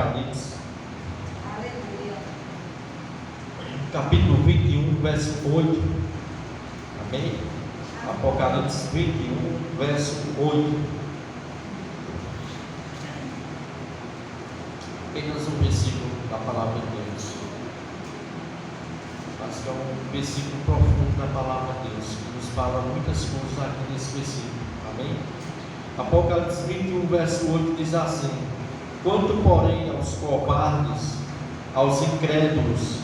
Apocalipse, Aleluia. capítulo 21, verso 8. Amém? Apocalipse 21, verso 8. Apenas um versículo da palavra de Deus. Mas que é um versículo profundo da palavra de Deus, que nos fala muitas coisas aqui nesse versículo. Amém? Apocalipse 21, verso 8 diz assim: quanto, porém, aos covardes, aos incrédulos,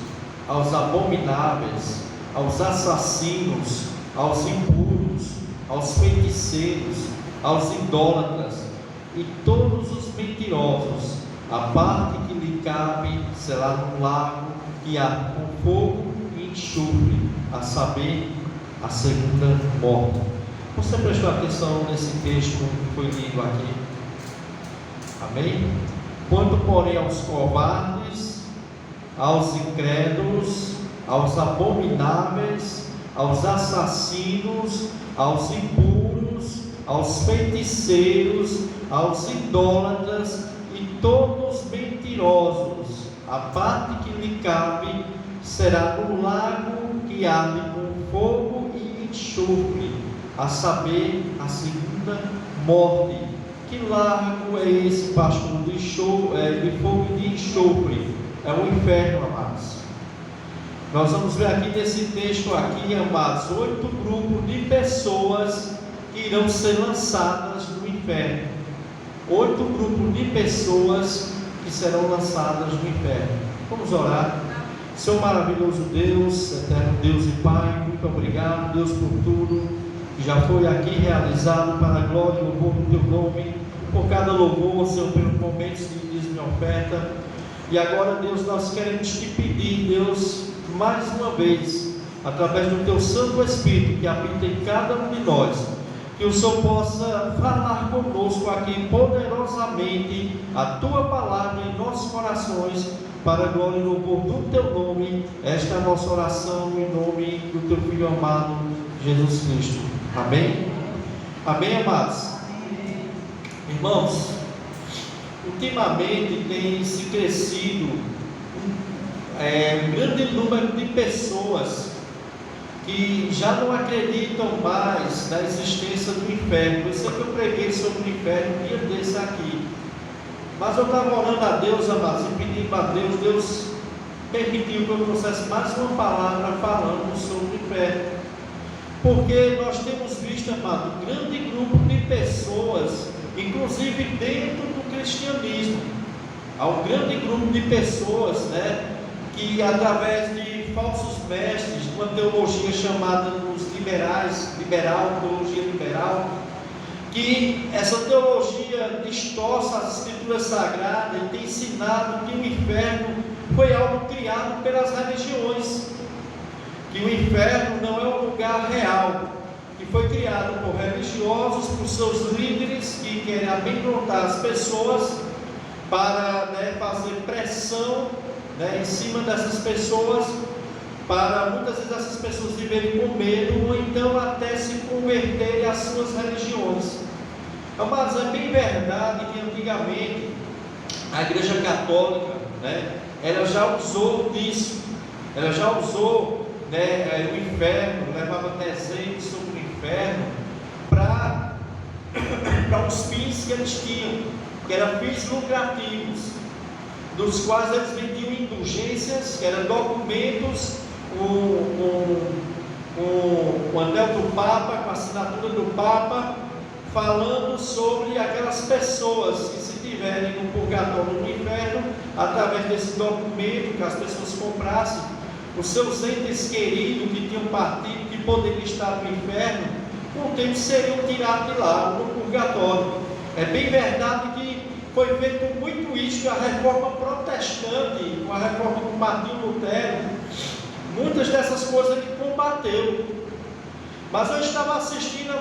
aos abomináveis, aos assassinos, aos impuros, aos feiticeiros, aos idólatras e todos os mentirosos, a parte que lhe cabe será num lago que há com fogo e enxofre, a saber, a segunda morte. Você prestou atenção nesse texto que foi lido aqui? Amém? Quanto, porém, aos covardes, aos incrédulos, aos abomináveis, aos assassinos, aos impuros, aos feiticeiros, aos idólatras e todos os mentirosos, a parte que lhe cabe será no lago que arde com fogo e enxofre, a saber, a segunda morte. Que lago é esse, pastor, de fogo e de enxofre? É o inferno, amados. Nós vamos ver aqui nesse texto aqui, amados, 8 grupos de pessoas que irão ser lançadas no inferno. 8 grupos de pessoas que serão lançadas no inferno. Vamos orar. Senhor maravilhoso Deus, eterno Deus e Pai, muito obrigado, Deus, por tudo que já foi aqui realizado para a glória e louvor do Teu nome, por cada louvor, Senhor, pelos momentos de dízimo e oferta. E agora, Deus, nós queremos te pedir, Deus, mais uma vez, através do Teu Santo Espírito que habita em cada um de nós, que o Senhor possa falar conosco aqui poderosamente a Tua palavra em nossos corações, para a glória e louvor do Teu nome. Esta é a nossa oração em nome do Teu Filho amado, Jesus Cristo. Amém? Amém, amados? Irmãos, ultimamente tem se crescido um grande número de pessoas que já não acreditam mais na existência do inferno. Eu sei que eu preguei sobre o inferno um dia desse aqui, mas eu estava orando a Deus, amados, e pedindo a Deus. Deus permitiu que eu trouxesse mais uma palavra falando sobre o inferno, porque nós temos visto, amado, um grande grupo de pessoas, inclusive dentro do cristianismo, há um grande grupo de pessoas, que através de falsos mestres, de uma teologia chamada dos teologia liberal, que essa teologia distorce as escrituras sagradas e tem ensinado que o inferno foi algo criado pelas religiões, que o inferno não é um lugar real, que foi criado por religiosos, por seus líderes que querem amedrontar as pessoas para fazer pressão em cima dessas pessoas, para muitas vezes essas pessoas viverem com medo ou então até se converterem às suas religiões. Mas é bem verdade que antigamente a Igreja Católica, ela já usou disso, ela já usou o inferno, levava desenhos sobre o inferno para os fins que eles tinham, que eram fins lucrativos, dos quais eles vendiam indulgências, que eram documentos, o anel do Papa, com a assinatura do Papa, falando sobre aquelas pessoas que, se tiverem no purgatório, no inferno, através desse documento que as pessoas comprassem, os seus entes queridos que tinham partido, que poderiam estar no inferno, com o tempo seriam tirados de lá, no purgatório. É bem verdade que foi feito muito isso com a reforma protestante, com a reforma com Martinho Lutero. Muitas dessas coisas ele combateu. Mas eu estava assistindo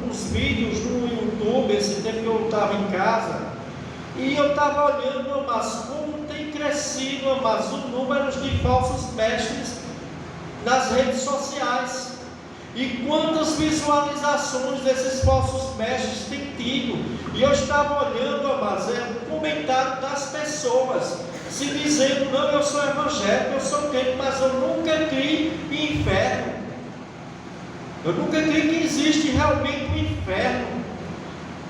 uns vídeos no YouTube, esse tempo que eu estava em casa, e eu estava olhando, mas como tem crescido, o número de falsos mestres nas redes sociais, e quantas visualizações desses falsos mestres tem tido. E eu estava olhando, o comentário das pessoas pessoas se dizendo: não, eu sou evangélico, eu sou crente, mas eu nunca criei em inferno. Eu nunca criei que existe realmente um inferno.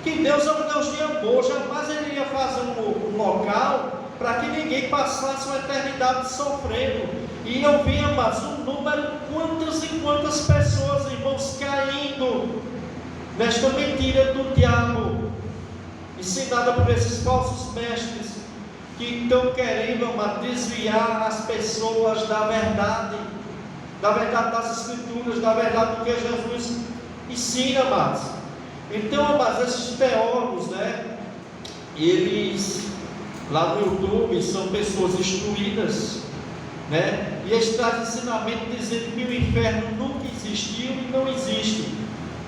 Que Deus é um Deus de amor, jamais Ele ia fazer um local para que ninguém passasse uma eternidade sofrendo. E eu vi, amados, um número, quantas e quantas pessoas, irmãos, caindo nesta mentira do diabo, ensinada por esses falsos mestres, que estão querendo, amado, desviar as pessoas da verdade das Escrituras, da verdade do que Jesus ensina, amados. Então, amados, esses teólogos, eles, lá no YouTube, são pessoas instruídas, e eles trazem ensinamento dizendo que o inferno nunca existiu e não existe.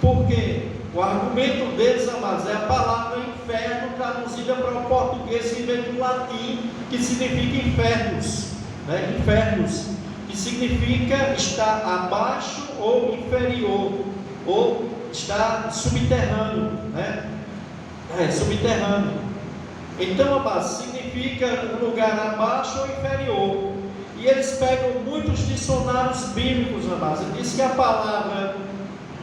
Por quê? O argumento deles, amados, é a palavra inferno traduzida para o português, que vem do latim, que significa infernos, infernos, que significa estar abaixo ou inferior, ou estar subterrâneo, subterrâneo. Então, amados, significa um lugar abaixo ou inferior. E eles pegam muitos dicionários bíblicos, amados, e diz que a palavra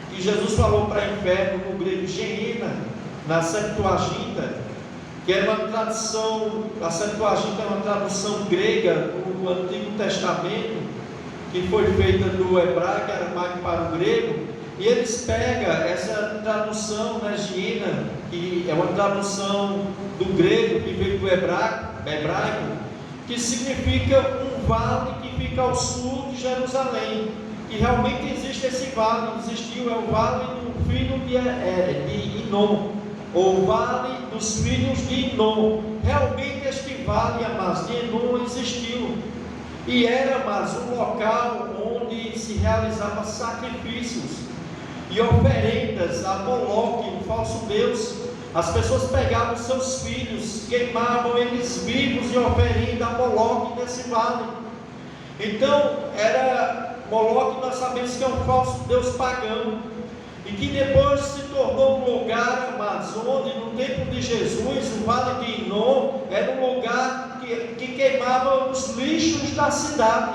que Jesus falou para inferno no grego Gehenna, na Septuaginta, que era uma tradução, a Septuaginta é uma tradução grega do Antigo Testamento, que foi feita do hebraico, aramaico para o grego, e eles pegam essa tradução, Gehenna, que é uma tradução do grego, que veio do hebraico, que significa um vale que fica ao sul de Jerusalém. E realmente existe esse vale, existiu, é o vale do filho de Inom, ou vale dos filhos de Inom. Realmente este vale, amados, de Inom existiu, e era, amados, um local onde se realizava sacrifícios e oferendas a Moloque, um falso deus. As pessoas pegavam seus filhos, queimavam eles vivos em oferenda a Moloque nesse vale. Então, Moloque, nós sabemos que é um falso deus pagão, e que depois se tornou um lugar, amados, onde no tempo de Jesus, o vale de Inom era um lugar que queimava os lixos da cidade.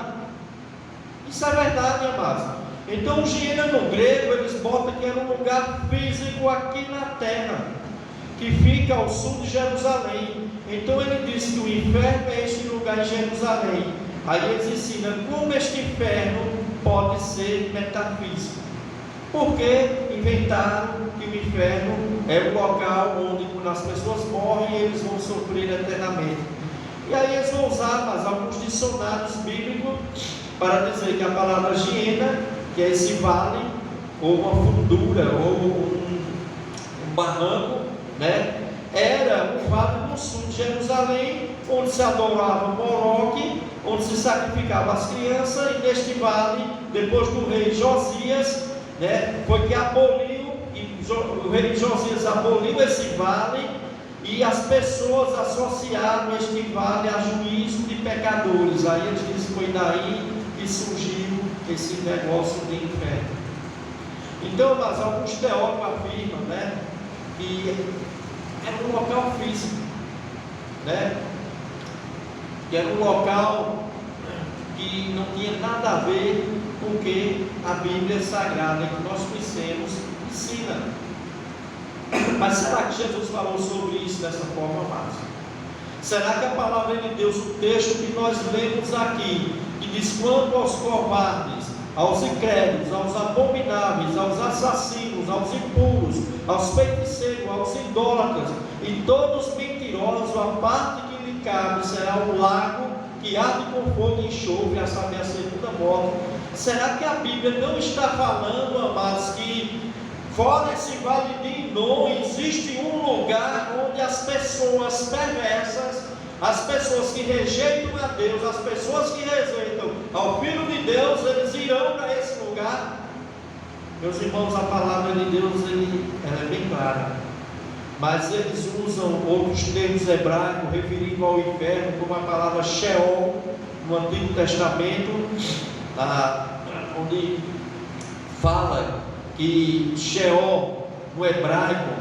Isso é verdade, amados. Então, o Gehenna no grego, eles botam que era um lugar físico aqui na terra, que fica ao sul de Jerusalém. Então ele diz que o inferno é este lugar em Jerusalém. Aí eles ensinam como este inferno pode ser metafísico, porque inventaram que o inferno é o local onde, quando as pessoas morrem, eles vão sofrer eternamente. E aí eles vão usar mas alguns dicionários bíblicos para dizer que a palavra Gehenna, que é esse vale, ou uma fundura, ou um barranco, era um vale no sul de Jerusalém, onde se adorava Moloque, onde se sacrificava as crianças. E neste vale, depois do rei Josias, foi que aboliu, e o rei Josias aboliu esse vale, e as pessoas associaram este vale a juízo de pecadores. Aí eles dizem que foi daí que surgiu esse negócio de inferno. Então, mas alguns teólogos afirmam, que era um local físico, que era um local que não tinha nada a ver com o que a Bíblia Sagrada, que nós conhecemos, ensina. Mas será que Jesus falou sobre isso dessa forma, amados? Será que a palavra de Deus, o texto que nós lemos aqui, que diz: quanto aos covardes, aos incrédulos, aos abomináveis, aos assassinos, aos impuros, aos feiticeiros, aos idólatras e todos mentirosos, a parte que lhe cabe será o lago que arde com fogo e enxofre, a saber, a segunda morte. Será que a Bíblia não está falando, amados, que fora esse vale de Inom existe um lugar onde as pessoas perversas, as pessoas que rejeitam a Deus, as pessoas que rejeitam ao Filho de Deus, eles irão para esse lugar? Meus irmãos, a palavra de Deus ela é bem clara, mas eles usam outros termos hebraicos referindo ao inferno, como a palavra Sheol no Antigo Testamento, onde fala que Sheol no hebraico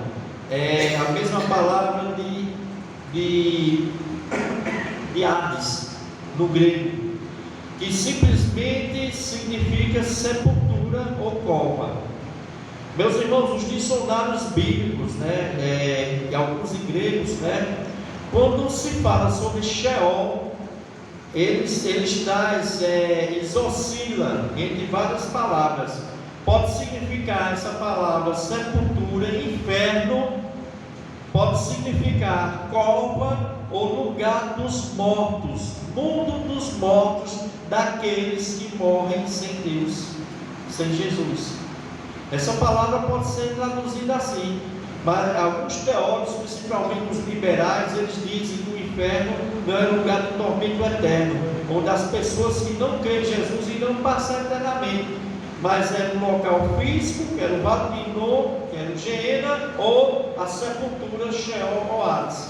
é a mesma palavra de de Hades, no grego, que simplesmente significa sepultura ou cova. Meus irmãos, os dicionários bíblicos, e alguns gregos, quando se fala sobre Sheol, eles oscilam entre várias palavras. Pode significar essa palavra sepultura, inferno, pode significar cova ou lugar dos mortos, mundo dos mortos, daqueles que morrem sem Deus, sem Jesus. Essa palavra pode ser traduzida assim, mas alguns teólogos, principalmente os liberais, eles dizem que o inferno não é lugar de tormento eterno, onde as pessoas que não creem em Jesus irão passar eternamente, mas é um local físico, que era o Vale de Inom, que era o Geena, ou a sepultura Sheol ou Hades.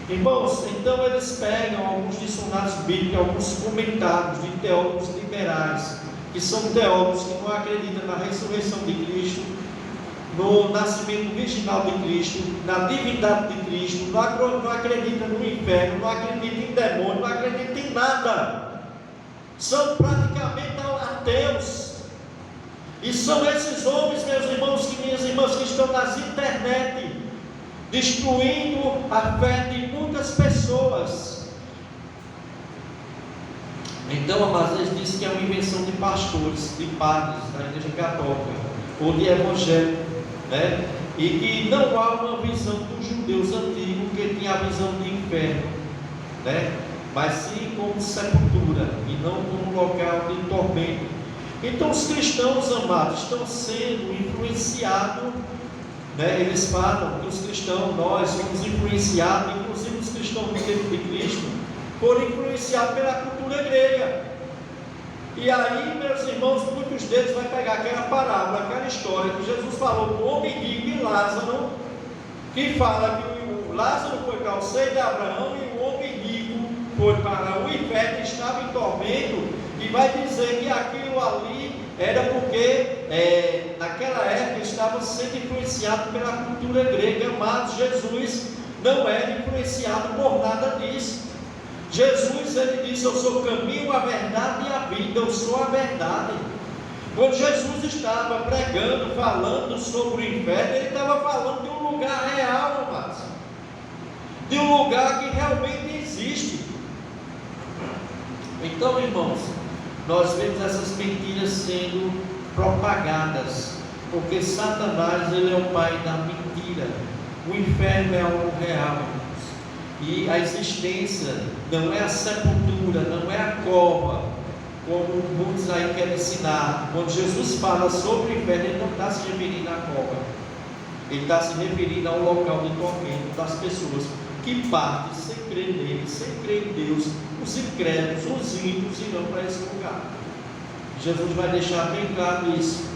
Irmãos, então eles pegam alguns dicionários bíblicos, alguns comentários de teólogos liberais, que são teólogos que não acreditam na ressurreição de Cristo, no nascimento virginal de Cristo, na divindade de Cristo, não acreditam no inferno, não acreditam em demônio, não acreditam em nada. São praticamente ateus. E são esses homens, meus irmãos e minhas irmãs, que estão nas internet, destruindo a fé de muitas pessoas. Então, amados, eles dizem que é uma invenção de pastores, de padres da Igreja Católica, ou de evangélicos, e que não há uma visão dos judeus antigos, que tinha a visão de inferno, mas sim como sepultura, e não como local de tormento. Então os cristãos, amados, estão sendo influenciados, eles falam que os cristãos, nós somos influenciados, inclusive os cristãos do tempo de Cristo, foram influenciados pela cultura grega. E aí, meus irmãos, muitos deles vão pegar aquela parábola, aquela história que Jesus falou do homem rico e Lázaro, que fala que o Lázaro foi para o seio de Abraão e o homem rico foi para o inferno, estava em tormento. E vai dizer que aquilo ali era porque naquela época estava sendo influenciado pela cultura grega, mas Jesus não era influenciado por nada disso. Jesus, ele disse: eu sou o caminho, a verdade e a vida, eu sou a verdade. Quando Jesus estava pregando, falando sobre o inferno, ele estava falando de um lugar real, amados, de um lugar que realmente existe. Então, irmãos, nós vemos essas mentiras sendo propagadas, porque Satanás, ele é o pai da mentira. O inferno é algo real, irmãos, e a existência não é a sepultura, não é a cova, como muitos aí querem ensinar. Quando Jesus fala sobre o inferno, ele não está se referindo à cova, ele está se referindo ao local de tormento das pessoas que partem sem crer nele, sem crer em Deus. Os incrédulos, os ímpios irão para esse lugar. Jesus vai deixar bem claro isso.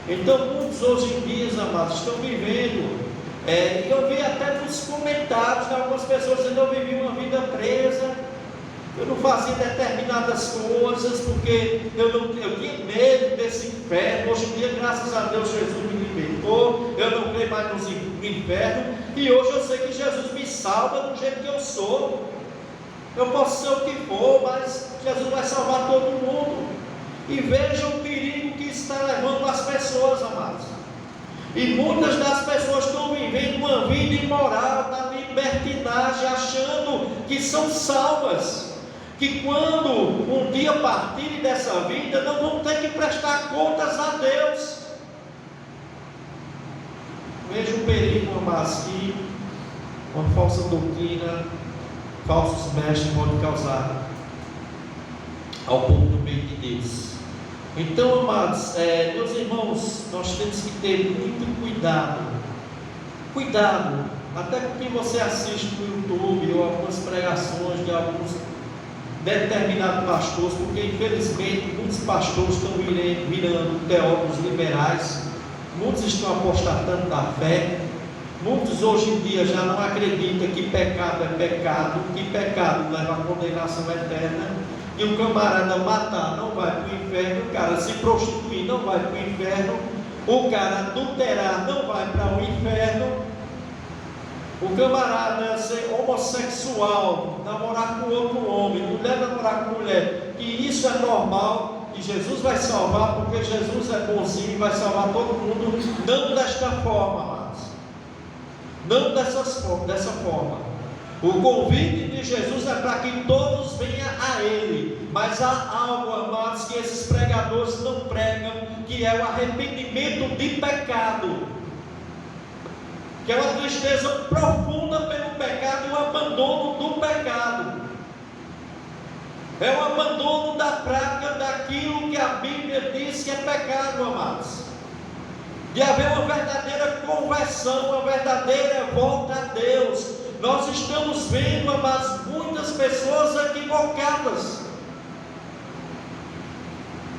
Então, muitos hoje em dia, amados, estão vivendo, e eu vi até nos comentários de algumas pessoas dizendo: eu vivi uma vida presa, eu não fazia determinadas coisas, porque eu tinha medo desse inferno. Hoje em dia, graças a Deus, Jesus me libertou, eu não creio mais no inferno, e hoje eu sei que Jesus me salva do jeito que eu sou. Eu posso ser o que for, mas Jesus vai salvar todo mundo. E veja o perigo que está levando as pessoas, amados. E muitas das pessoas estão vivendo uma vida imoral, na libertinagem, achando que são salvas, que quando um dia partirem dessa vida, não vão ter que prestar contas a Deus. Veja o perigo, amados, que uma falsa doutrina, falsos mestres podem causar ao povo do meio de Deus. Então, amados, meus irmãos, nós temos que ter muito cuidado, até porque você assiste no YouTube ou algumas pregações de alguns determinados pastores, porque infelizmente muitos pastores estão virando teólogos liberais, muitos estão apostatando da fé. Muitos hoje em dia já não acreditam que pecado é pecado, que pecado leva à condenação eterna, e o camarada matar não vai para o inferno, o cara se prostituir não vai para o inferno, o cara adulterar não vai para o inferno, o camarada ser homossexual, namorar com outro para a mulher que isso é normal, que Jesus vai salvar, porque Jesus é bonzinho e vai salvar todo mundo, não desta forma, amados. Não dessa forma. O convite de Jesus é para que todos venham a Ele, mas há algo, amados, que esses pregadores não pregam, que é o arrependimento de pecado, que é uma tristeza profunda pelo pecado e o abandono do pecado. É o abandono da prática daquilo que a Bíblia diz que é pecado, amados. De haver uma verdadeira conversão, uma verdadeira volta a Deus. Nós estamos vendo, amados, muitas pessoas equivocadas.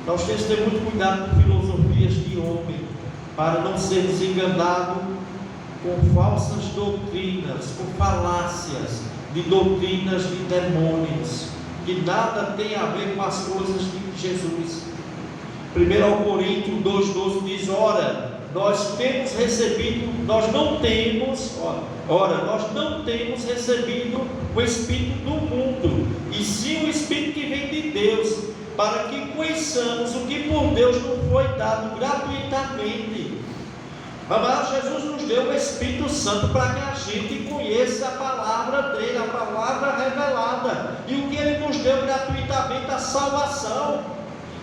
Nós temos que ter muito cuidado com filosofias de homem, para não sermos enganados com falsas doutrinas, com falácias de doutrinas de demônios, que nada tem a ver com as coisas de Jesus. 1 Coríntios 2,12 diz: ora, nós não temos recebido o Espírito do mundo, e sim o Espírito que vem de Deus, para que conheçamos o que por Deus nos foi dado gratuitamente. Amados, Jesus nos deu o Espírito Santo para que a gente conheça a palavra dele, a palavra revelada. E o que ele nos deu gratuitamente? A salvação.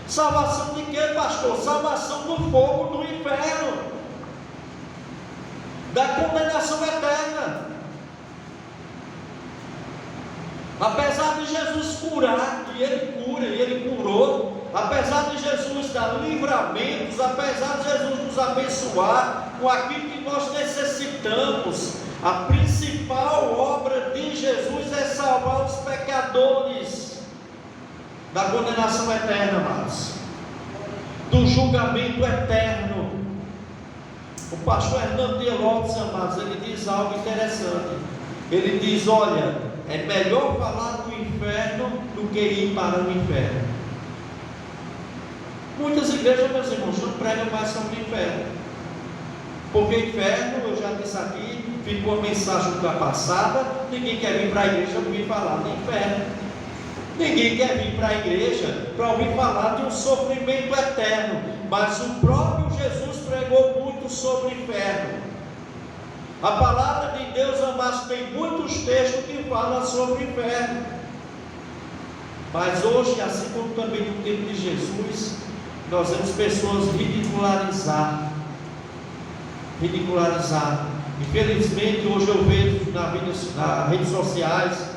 Salvação de quê, pastor? Salvação do fogo do inferno, da condenação eterna. Apesar de Jesus curar, e ele cura, e ele curou, apesar de Jesus dar livramentos, apesar de Jesus nos abençoar com aquilo que nós necessitamos, a principal obra de Jesus é salvar os pecadores da condenação eterna, amados, do julgamento eterno. O pastor Hernando de Lopes, amados, ele diz algo interessante. Ele diz: olha, é melhor falar do inferno do que ir para o inferno. Muitas igrejas, meus irmãos, não pregam mais sobre o inferno, porque inferno, eu já disse aqui, ficou uma mensagem ultrapassada. Ninguém quer vir para a igreja ouvir falar do inferno. Ninguém quer vir para a igreja para ouvir falar de um sofrimento eterno, mas o próprio Jesus pregou muito sobre o inferno. A palavra de Deus, amados, tem muitos textos que falam sobre o inferno. Mas hoje, assim como também no tempo de Jesus, nós vemos pessoas ridicularizar. Infelizmente, hoje eu vejo nas redes sociais,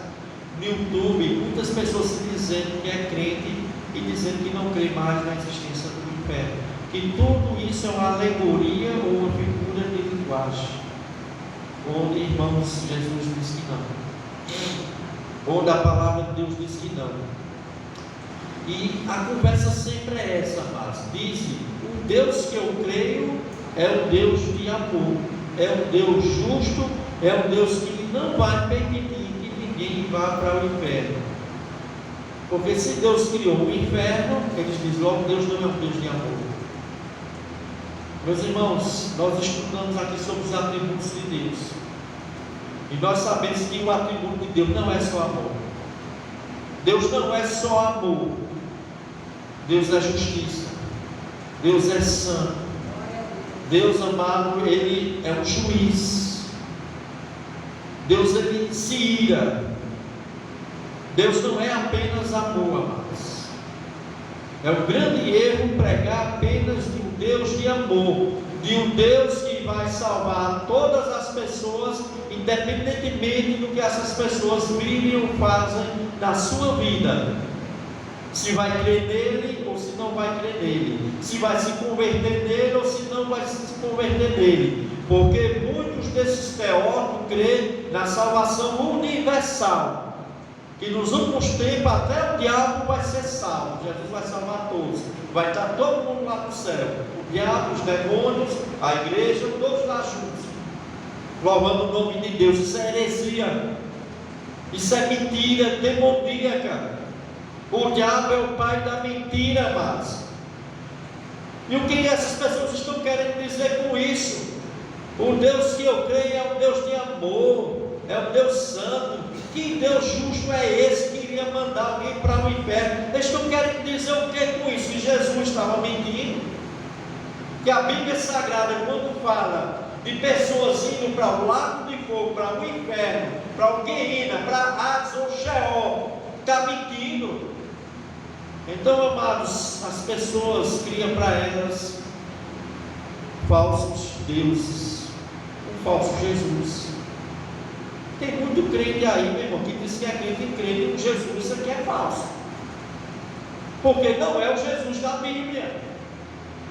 no YouTube, muitas pessoas se dizendo que é crente e dizendo que não crê mais na existência do inferno. Que tudo isso é uma alegoria ou uma figura de linguagem. Onde, irmãos, Jesus diz que não. Onde a palavra de Deus diz que não. E a conversa sempre é essa, amados. Dizem: o Deus que eu creio é um Deus de amor, é um Deus justo, é um Deus que não vai permitir que ninguém vá para o inferno. Porque se Deus criou o inferno, eles dizem logo: Deus não é um Deus de amor. Meus irmãos, nós estudamos aqui sobre os atributos de Deus, e nós sabemos que o atributo de Deus não é só amor. Deus não é só amor. Deus é justiça. Deus é santo. Deus, amado, Ele é um juiz. Deus, Ele se ira. Deus não é apenas amor, amados. É um grande erro pregar apenas de um Deus de amor, de um Deus que vai salvar todas as pessoas, independentemente do que essas pessoas vivem ou fazem na sua vida. Se vai crer nele ou se não vai crer nele, se vai se converter nele ou se não vai se converter nele, porque muitos desses teólogos creem na salvação universal, que nos últimos tempos até o diabo vai ser salvo. Jesus vai salvar todos, vai estar todo mundo lá no céu, o diabo, os demônios, a igreja, todos lá juntos, louvando o nome de Deus. Isso é heresia, isso é mentira demoníaca. O diabo é o pai da mentira, amados. E o que essas pessoas estão querendo dizer com isso? O Deus que eu creio é um Deus de amor, é um Deus santo. Que Deus justo é esse que iria mandar mandar alguém para o inferno. Eles estão querendo dizer o que com isso? Que Jesus estava mentindo? Que a Bíblia Sagrada, quando fala de pessoas indo para o lago de fogo, para o inferno, para o Guerrina, para Hades ou Sheol, está mentindo. Então, amados, as pessoas criam para elas falsos deuses, um falso Jesus. Tem muito crente aí, meu irmão, que diz que é crente e crente em Jesus, isso aqui é falso, porque não é o Jesus da Bíblia.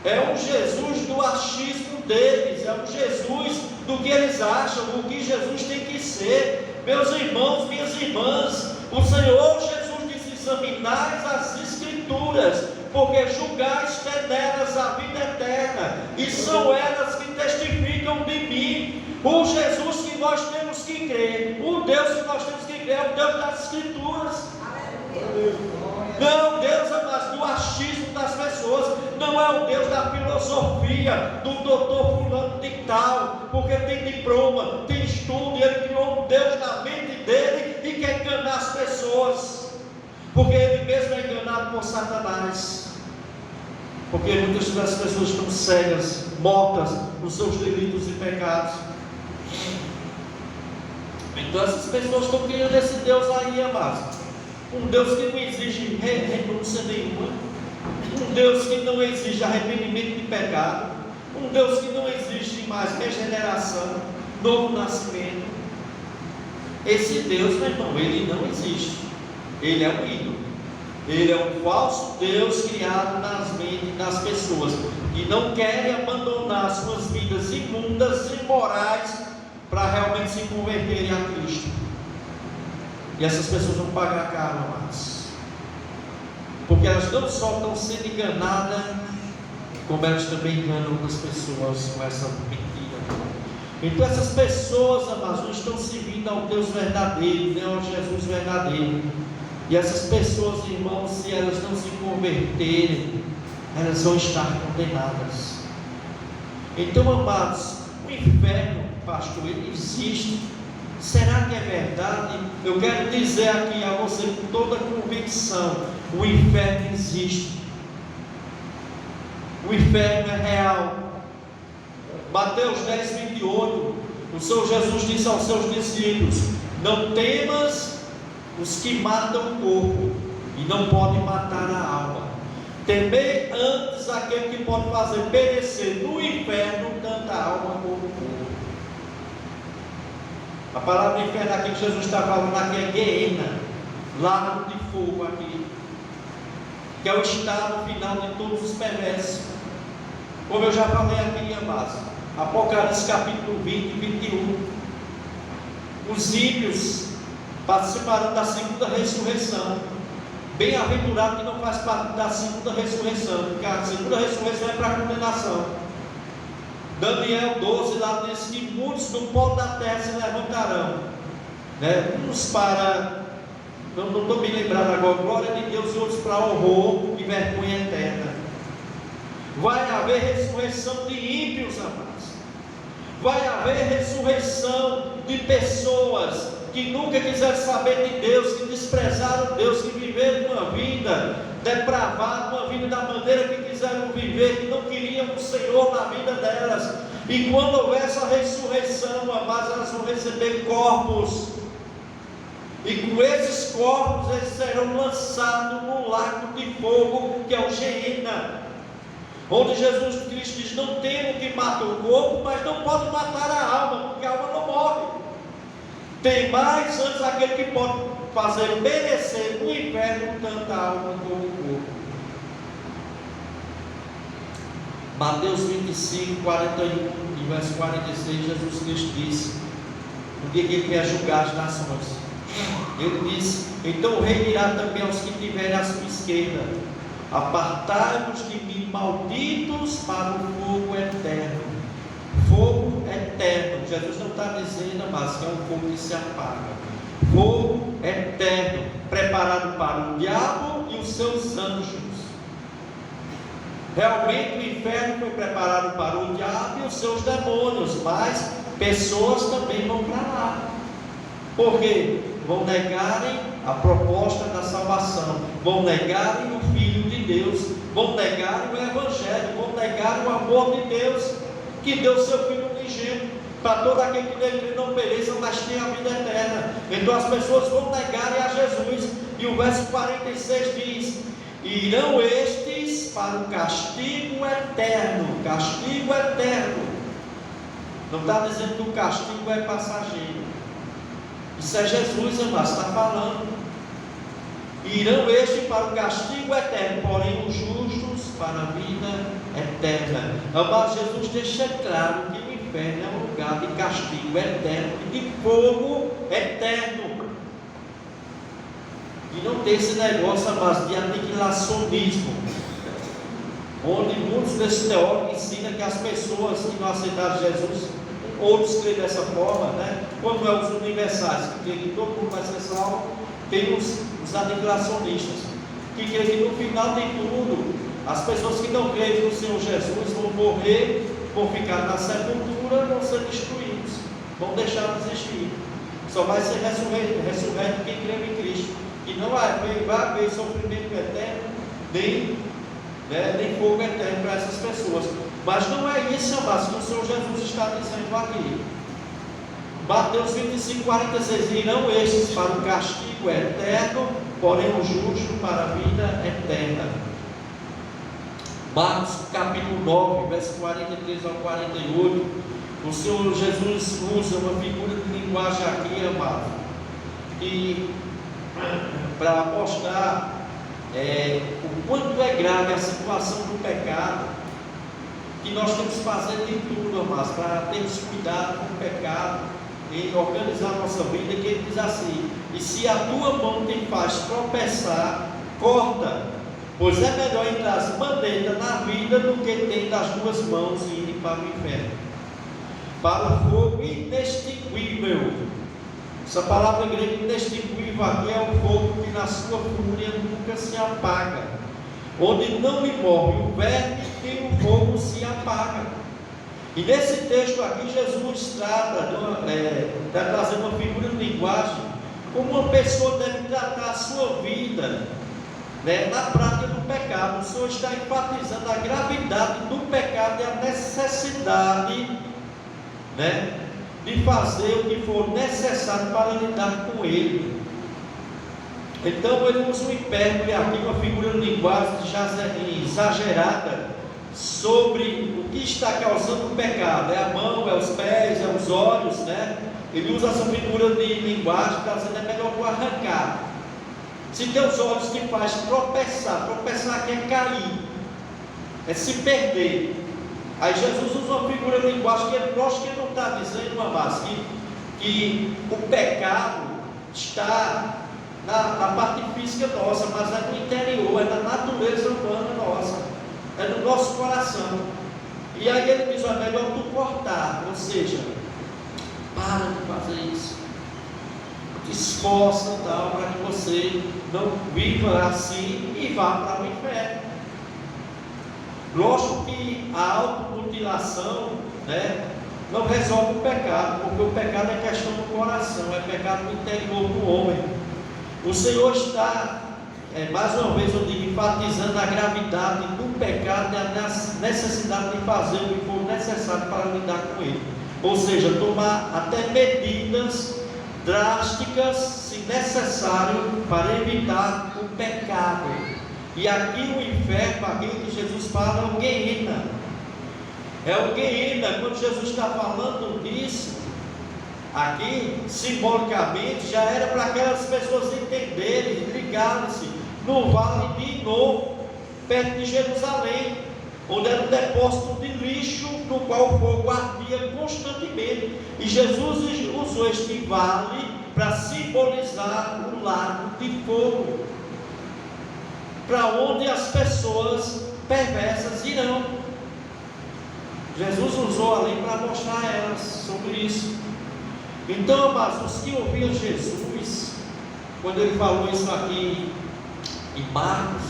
É um Jesus do achismo deles, é um Jesus do que eles acham, o que Jesus tem que ser. Meus irmãos, minhas irmãs, o Senhor Jesus disse: examinais as Escrituras, porque julgais ter nelas a vida eterna, e são elas que testificam de mim. O Jesus que nós temos que crer, o Deus que nós temos que crer, é o Deus das Escrituras. Não, Deus é mais do achismo das pessoas, não é o Deus da filosofia, do doutor fulano de tal, porque tem diploma, tem estudo, e ele criou um Deus na mente dele e quer enganar as pessoas, porque ele mesmo é enganado por Satanás, porque muitas das pessoas estão cegas, mortas nos seus delitos e pecados. Então essas pessoas estão criando esse Deus aí, amados. Um Deus que não exige renúncia nenhuma, um Deus que não exige arrependimento de pecado, um Deus que não exige mais regeneração, novo nascimento. Esse Deus, meu irmão, ele não existe. Ele é um ídolo, ele é um falso Deus criado nas mentes das pessoas que não querem abandonar suas vidas imundas e imorais para realmente se converterem a Cristo. E essas pessoas vão pagar caro, amados, porque elas não só estão sendo enganadas, como elas também enganam outras pessoas com essa mentira. Então essas pessoas, amados, não estão servindo ao Deus verdadeiro, nem ao Jesus verdadeiro. E essas pessoas, irmãos, se elas não se converterem, elas vão estar condenadas. Então, amados, o inferno, pastor, ele existe. Será que é verdade? Eu quero dizer aqui a você com toda convicção: o inferno existe. O inferno é real. Mateus 10, 28, o Senhor Jesus disse aos seus discípulos: não temas os que matam o corpo e não podem matar a alma. Temei antes aquele que pode fazer perecer no inferno tanto a alma como o corpo. A palavra inferno aqui que Jesus está falando aqui é Guerrina, lago de fogo aqui, que é o estado final de todos os perversos. Como eu já falei aqui, amados, Apocalipse capítulo 20 e 21, os ímpios participarão da segunda ressurreição. Bem-aventurado que não faz parte da segunda ressurreição, porque a segunda ressurreição é para a condenação. Daniel 12 lá diz que muitos do pó da terra se levantarão, né? Uns para, não estou me lembrando agora, glória de Deus, e outros para horror e vergonha eterna. Vai haver ressurreição de ímpios, amados. Vai haver ressurreição de pessoas que nunca quiseram saber de Deus, que desprezaram Deus, que viveram uma vida depravada, uma vida da maneira que quiseram viver, que não queriam o Senhor na vida delas. E quando houver essa ressurreição, amados, elas vão receber corpos, e com esses corpos eles serão lançados no lago de fogo, que é o Gehenna, onde Jesus Cristo diz: não tem o que mata o corpo, mas não pode matar a alma, porque a alma não morre. Tem mais antes aquele que pode fazer perecer no inferno tanto a alma como o corpo. Mateus 25, 41 e verso 46, Jesus Cristo disse, no dia que ele vier julgar as nações, ele disse: então o rei dirá também aos que tiverem à sua esquerda: apartai-vos de mim, malditos, para o fogo eterno. Fogo eterno. Jesus não está dizendo, mas que é um fogo que se apaga. Fogo eterno, preparado para o diabo e os seus anjos. Realmente o inferno foi preparado para o diabo e os seus demônios, mas pessoas também vão para lá. Porque vão negarem a proposta da salvação, vão negar o Filho de Deus, vão negar o Evangelho, vão negar o amor de Deus, que deu seu Filho unigênito, para todo aquele que nele não pereça, mas tenha a vida eterna. Então as pessoas vão negar a Jesus, e o verso 46 diz: irão estes para o castigo eterno. Castigo eterno. Não está dizendo que o castigo é passageiro. Isso é Jesus, amados, está falando. Irão estes para o castigo eterno, porém os justos para a vida eterna. Amados, Jesus deixa claro que o inferno é um lugar de castigo eterno e de fogo eterno. E não tem esse negócio, amados, de aniquilacionismo, onde muitos desses teólogos ensinam que as pessoas que não aceitaram Jesus, outros creem dessa forma, né? Como é os universais, que creem que todo mundo vai ser salvo, tem os aniquilacionistas, que creem que no final de tudo, as pessoas que não creem no Senhor Jesus vão morrer, vão ficar na sepultura, vão ser destruídos, vão deixar de existir. Só vai ser ressurreto quem crê em Cristo. E não vai haver sofrimento eterno, nem fogo eterno para essas pessoas. Mas não é isso, amados, que o Senhor Jesus está dizendo aqui. Mateus 25, 46: irão estes para o castigo eterno, porém o justo para a vida eterna. Marcos capítulo 9, verso 43 ao 48. O Senhor Jesus usa uma figura de linguagem aqui, amado, e para mostrar o quanto é grave a situação do pecado, que nós temos que fazer de tudo, amados, para termos cuidado com o pecado e organizar a nossa vida. Que ele diz assim: e se a tua mão te faz tropeçar, corta, pois é melhor entrar as bandeiras na vida do que ter das duas mãos e ir para o inferno, para o fogo inextinguível. Essa palavra grega inextinguível aqui é o fogo que na sua fúria nunca se apaga, onde não lhe morre o verme e o fogo se apaga. E nesse texto aqui Jesus está trazendo uma figura de linguagem, como uma pessoa deve tratar a sua vida, na prática do pecado. O Senhor está enfatizando a gravidade do pecado e a necessidade, de fazer o que for necessário para lidar com ele. Então ele usa um hipérbole aqui, uma figura de linguagem exagerada sobre o que está causando o pecado. É a mão, é os pés, é os olhos, Ele usa essa figura de linguagem para dizer: é melhor arrancar. Se tem os olhos que faz tropeçar aqui é cair, é se perder. Aí Jesus usa uma figura de linguagem que ele não está dizendo, amados, que o pecado está na parte física nossa, mas é no interior, é na natureza humana nossa, é no nosso coração. E aí ele diz: é melhor tu cortar, ou seja, para de fazer isso, te esforça para que você não viva assim e vá para o inferno. Lógico que a automutilação, não resolve o pecado, porque o pecado é questão do coração, é pecado do interior do homem. O Senhor está, mais uma vez eu digo, enfatizando a gravidade do pecado e a necessidade de fazer o que for necessário para lidar com ele. Ou seja, tomar até medidas drásticas, se necessário, para evitar o pecado. E aqui o inferno, aquilo que Jesus fala, é o Gehenna. É o Gehenna. Quando Jesus está falando disso, aqui, simbolicamente, já era para aquelas pessoas entenderem, ligarem-se no vale de Inom, perto de Jerusalém, onde era um depósito de lixo, no qual o fogo ardia constantemente. E Jesus usou este vale para simbolizar o lago de fogo, para onde as pessoas perversas irão. Jesus usou ali para mostrar a elas sobre isso. Então, mas os que ouviam Jesus, quando ele falou isso aqui em Marcos,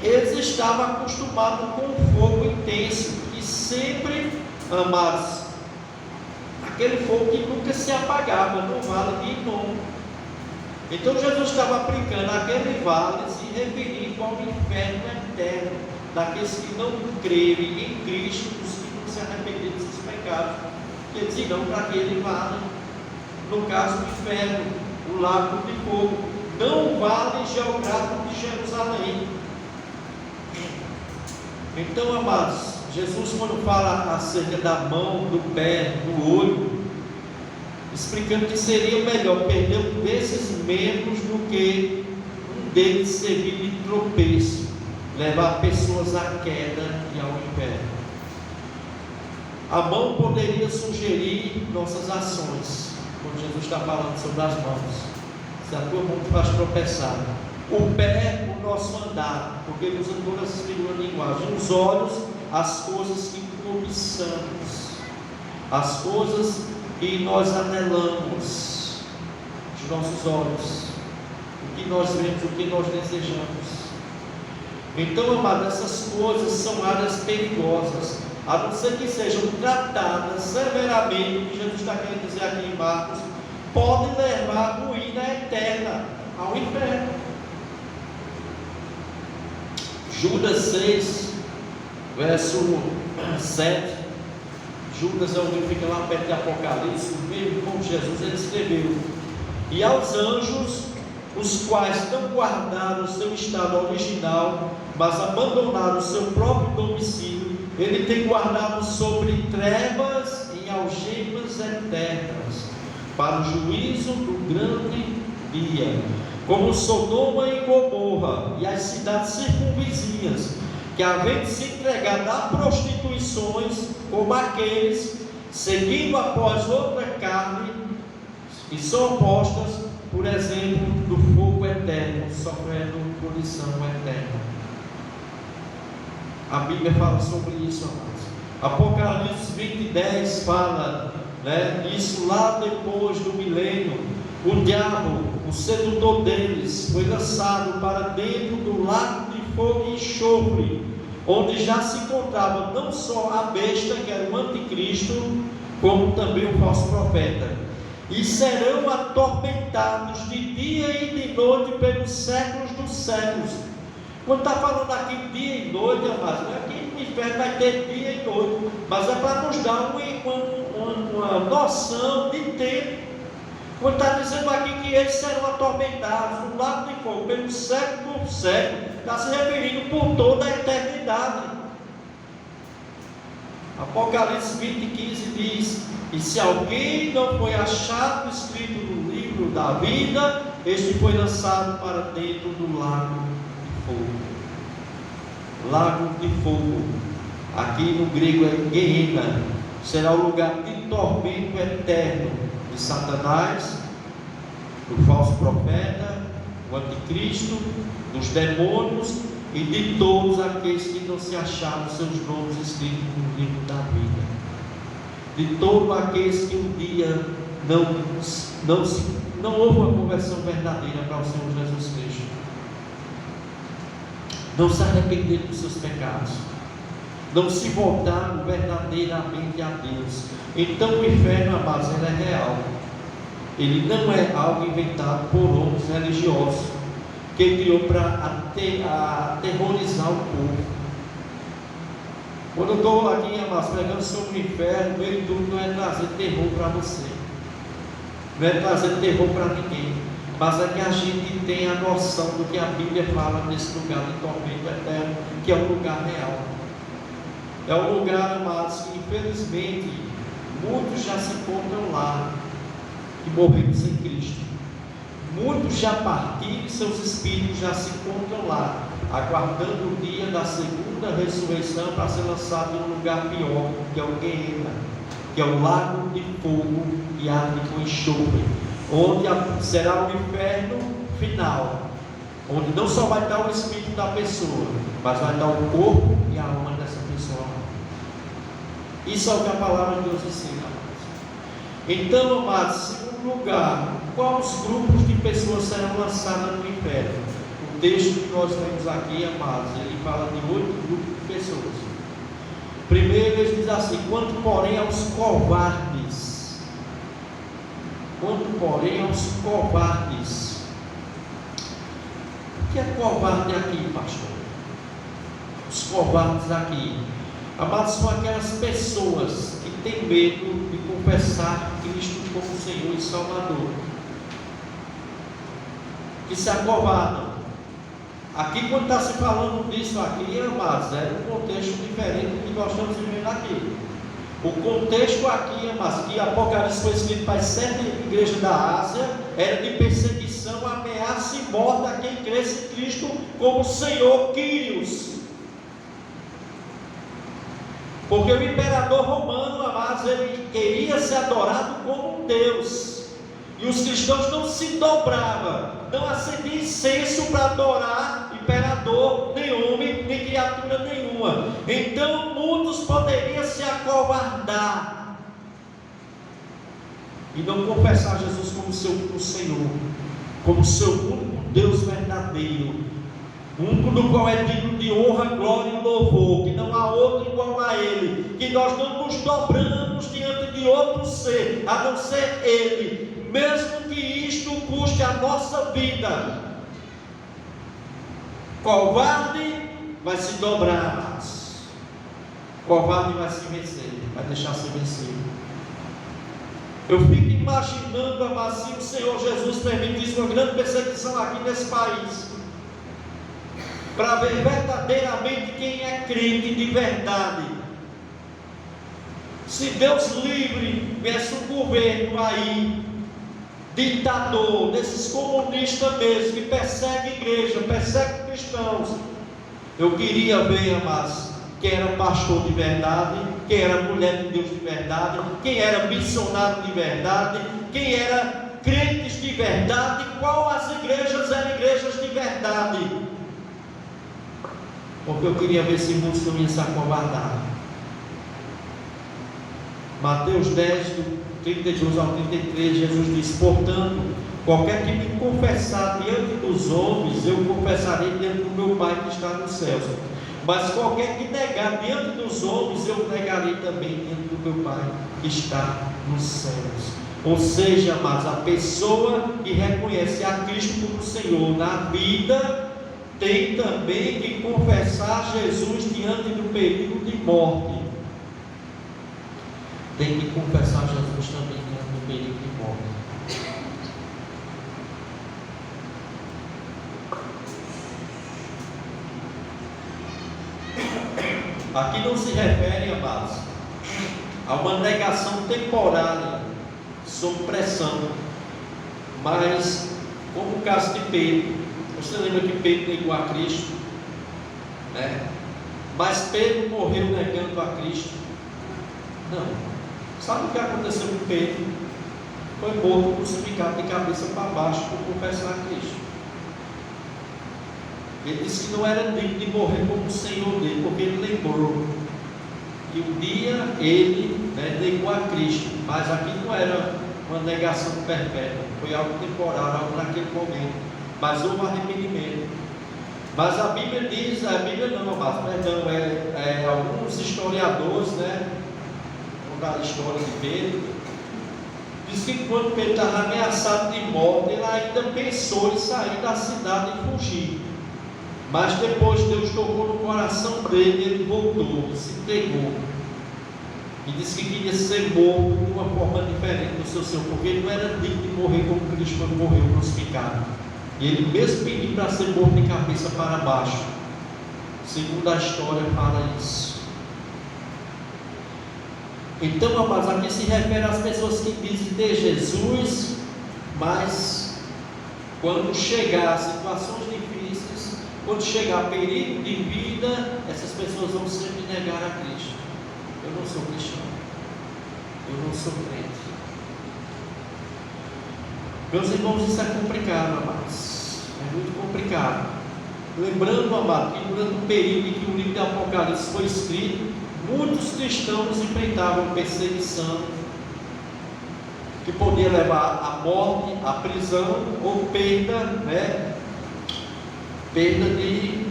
eles estavam acostumados com o fogo intenso, e sempre, amados, aquele fogo que nunca se apagava no vale de Inom. Então Jesus estava aplicando aquele vale se referindo ao inferno eterno daqueles que não crerem em Cristo, os que não se arrependerem dos seus pecados, que eles irão para aquele vale, no caso do inferno, o lago de fogo, não o vale geográfico de Jerusalém. Então, amados, Jesus, quando fala acerca da mão, do pé, do olho, explicando que seria melhor perder um desses membros do que um deles servir de tropeço, levar pessoas à queda e ao inferno. A mão poderia sugerir nossas ações, quando Jesus está falando sobre as mãos. Se a tua mão te faz tropeçar, o pé, o nosso andar, porque ele usa todas as figuras de linguagem. Os olhos, as coisas que cobiçamos, as coisas que nós anelamos, os nossos olhos, o que nós vemos, o que nós desejamos. Então, amado, essas coisas são áreas perigosas, a não ser que sejam tratadas severamente. O que Jesus está querendo dizer aqui em Marcos, pode levar à ruína eterna, ao inferno. Judas 6, verso 7. Judas é o que fica lá perto de Apocalipse, mesmo como Jesus, ele escreveu: e aos anjos, os quais não guardaram o seu estado original, mas abandonaram o seu próprio domicílio, ele tem guardado sobre trevas e algemas eternas, para o juízo do grande dia, como Sodoma e Gomorra e as cidades circunvizinhas, que havendo se entregado a prostituições, como aqueles, seguindo após outra carne, e são opostas, por exemplo, do fogo eterno, sofrendo punição eterna. A Bíblia fala sobre isso, amados. Apocalipse 20:10 fala, isso lá depois do milênio. O diabo, o sedutor deles, foi lançado para dentro do lago de fogo e enxofre, onde já se encontrava não só a besta, que era o anticristo, como também o falso profeta, e serão atormentados de dia e de noite pelos séculos dos séculos. Quando está falando aqui dia e noite, amados, não é que o inferno vai ter dia e noite, mas é para nos dar uma noção de tempo. Quando está dizendo aqui que eles serão atormentados no lago de fogo pelo século por século, está se referindo por toda a eternidade. Apocalipse 20:15 diz: e se alguém não foi achado escrito no livro da vida, este foi lançado para dentro do lago de fogo. Lago de fogo, aqui no grego é Gehenna, será o lugar de tormento eterno de Satanás, do falso profeta, do anticristo, dos demônios e de todos aqueles que não se acharam seus nomes escritos no livro da vida, de todos aqueles que um dia não houve uma conversão verdadeira para o Senhor Jesus Cristo, não se arrependeram dos seus pecados, não se voltaram verdadeiramente a Deus. Então o inferno, amados, ele é real. Ele não é algo inventado por homens religiosos que criou para aterrorizar o povo. Quando eu estou aqui, amados, pregando sobre o inferno, meu intuito não é trazer terror para você, não é trazer terror para ninguém, mas é que a gente tenha a noção do que a Bíblia fala nesse lugar de tormento eterno, que é um lugar real. É um lugar, amados, que infelizmente muitos já se encontram lá, que morreram sem Cristo. Muitos já partiram e seus espíritos já se encontram lá, aguardando o dia da segunda ressurreição para ser lançado em um lugar pior, que é o Gehenna, que é o lago de fogo e arde com enxofre, onde será o inferno final, onde não só vai estar o espírito da pessoa, mas vai estar o corpo e a alma dessa pessoa. Isso é o que a palavra de Deus ensina. Então, amados, segundo lugar, quais os grupos de pessoas serão lançadas no inferno? O texto que nós lemos aqui, amados, ele fala de 8 grupos de pessoas. Primeiro, ele diz assim: quanto porém aos covardes, O que é covarde aqui, pastor? Os covardes aqui, amados, são aquelas pessoas que têm medo de confessar Cristo como Senhor e Salvador, que se acovardam. Aqui, quando está se falando disso aqui, amados, é um contexto diferente do que nós estamos vivendo aqui. O contexto aqui, amados, que Apocalipse foi escrito para as 7 igrejas da Ásia, era de perseguição, ameaça e morte a quem cresce em Cristo como Senhor Quírios. Porque o imperador romano, amados, ele queria ser adorado como um Deus. E os cristãos não se dobravam, não acendiam incenso para adorar imperador, nem homem, nem criatura nenhuma. Então muitos poderiam se acovardar e não confessar Jesus como seu único Senhor, como seu único Deus verdadeiro, único do qual é digno de honra, glória e louvor, que não há outro igual a Ele, que nós não nos dobramos diante de outro ser, a não ser Ele, mesmo que isto custe a nossa vida. Covarde vai se dobrar, mas covarde vai se vencer, vai deixar se vencer. Eu fico imaginando, amados, se o Senhor Jesus permitisse uma grande perseguição aqui nesse país, para ver verdadeiramente quem é crente de verdade. Se Deus livre viesse um governo aí, ditador, desses comunistas mesmo, que persegue a igreja, persegue cristãos, eu queria ver, amados, quem era pastor de verdade, quem era mulher de Deus de verdade, quem era missionário de verdade, quem era crentes de verdade, qual as igrejas eram igrejas de verdade. Porque eu queria ver se muitos não iam se acovardar. Mateus 10, do 32 ao 33, Jesus diz: portanto, qualquer que me confessar diante dos homens, eu confessarei diante do meu Pai que está nos céus. Mas qualquer que negar diante dos homens, eu negarei também diante do meu Pai que está nos céus. Ou seja, amados, a pessoa que reconhece a Cristo como Senhor na vida, tem também que confessar Jesus diante do perigo de morte. Tem que confessar Jesus também diante do perigo de morte. Aqui não se refere, amados, a uma negação temporária sob pressão, mas como o caso de Pedro. Você lembra que Pedro negou a Cristo, né? Mas Pedro morreu negando a Cristo? Não. Sabe o que aconteceu com Pedro? Foi morto, crucificado de cabeça para baixo por confessar a Cristo. Ele disse que não era digno de morrer como o Senhor dele, porque ele lembrou que um dia ele, negou a Cristo, mas aqui não era uma negação perpétua, foi algo temporário, algo naquele momento, mas houve arrependimento. Mas a Bíblia diz, a Bíblia não, mas perdão, alguns historiadores, contar a história de Pedro, diz que quando Pedro estava ameaçado de morte, ele ainda pensou em sair da cidade e fugir. Mas depois Deus tocou no coração dele, ele voltou, se entregou. E disse que queria ser morto de uma forma diferente do seu Senhor, porque ele não era digno de morrer como Cristo morreu crucificado. E ele mesmo pediu para ser morto de cabeça para baixo. Segundo a história fala isso. Então, amados, aqui se refere às pessoas que dizem ter Jesus, mas quando chegar a situações difíceis, quando chegar perigo de vida, essas pessoas vão sempre negar a Cristo. Eu não sou cristão, eu não sou crente. Meus irmãos, isso é complicado, amados, é muito complicado. Lembrando, amado, que durante o período em que o livro de Apocalipse foi escrito, muitos cristãos enfrentavam perseguição, que podia levar à morte, à prisão ou perda, perda de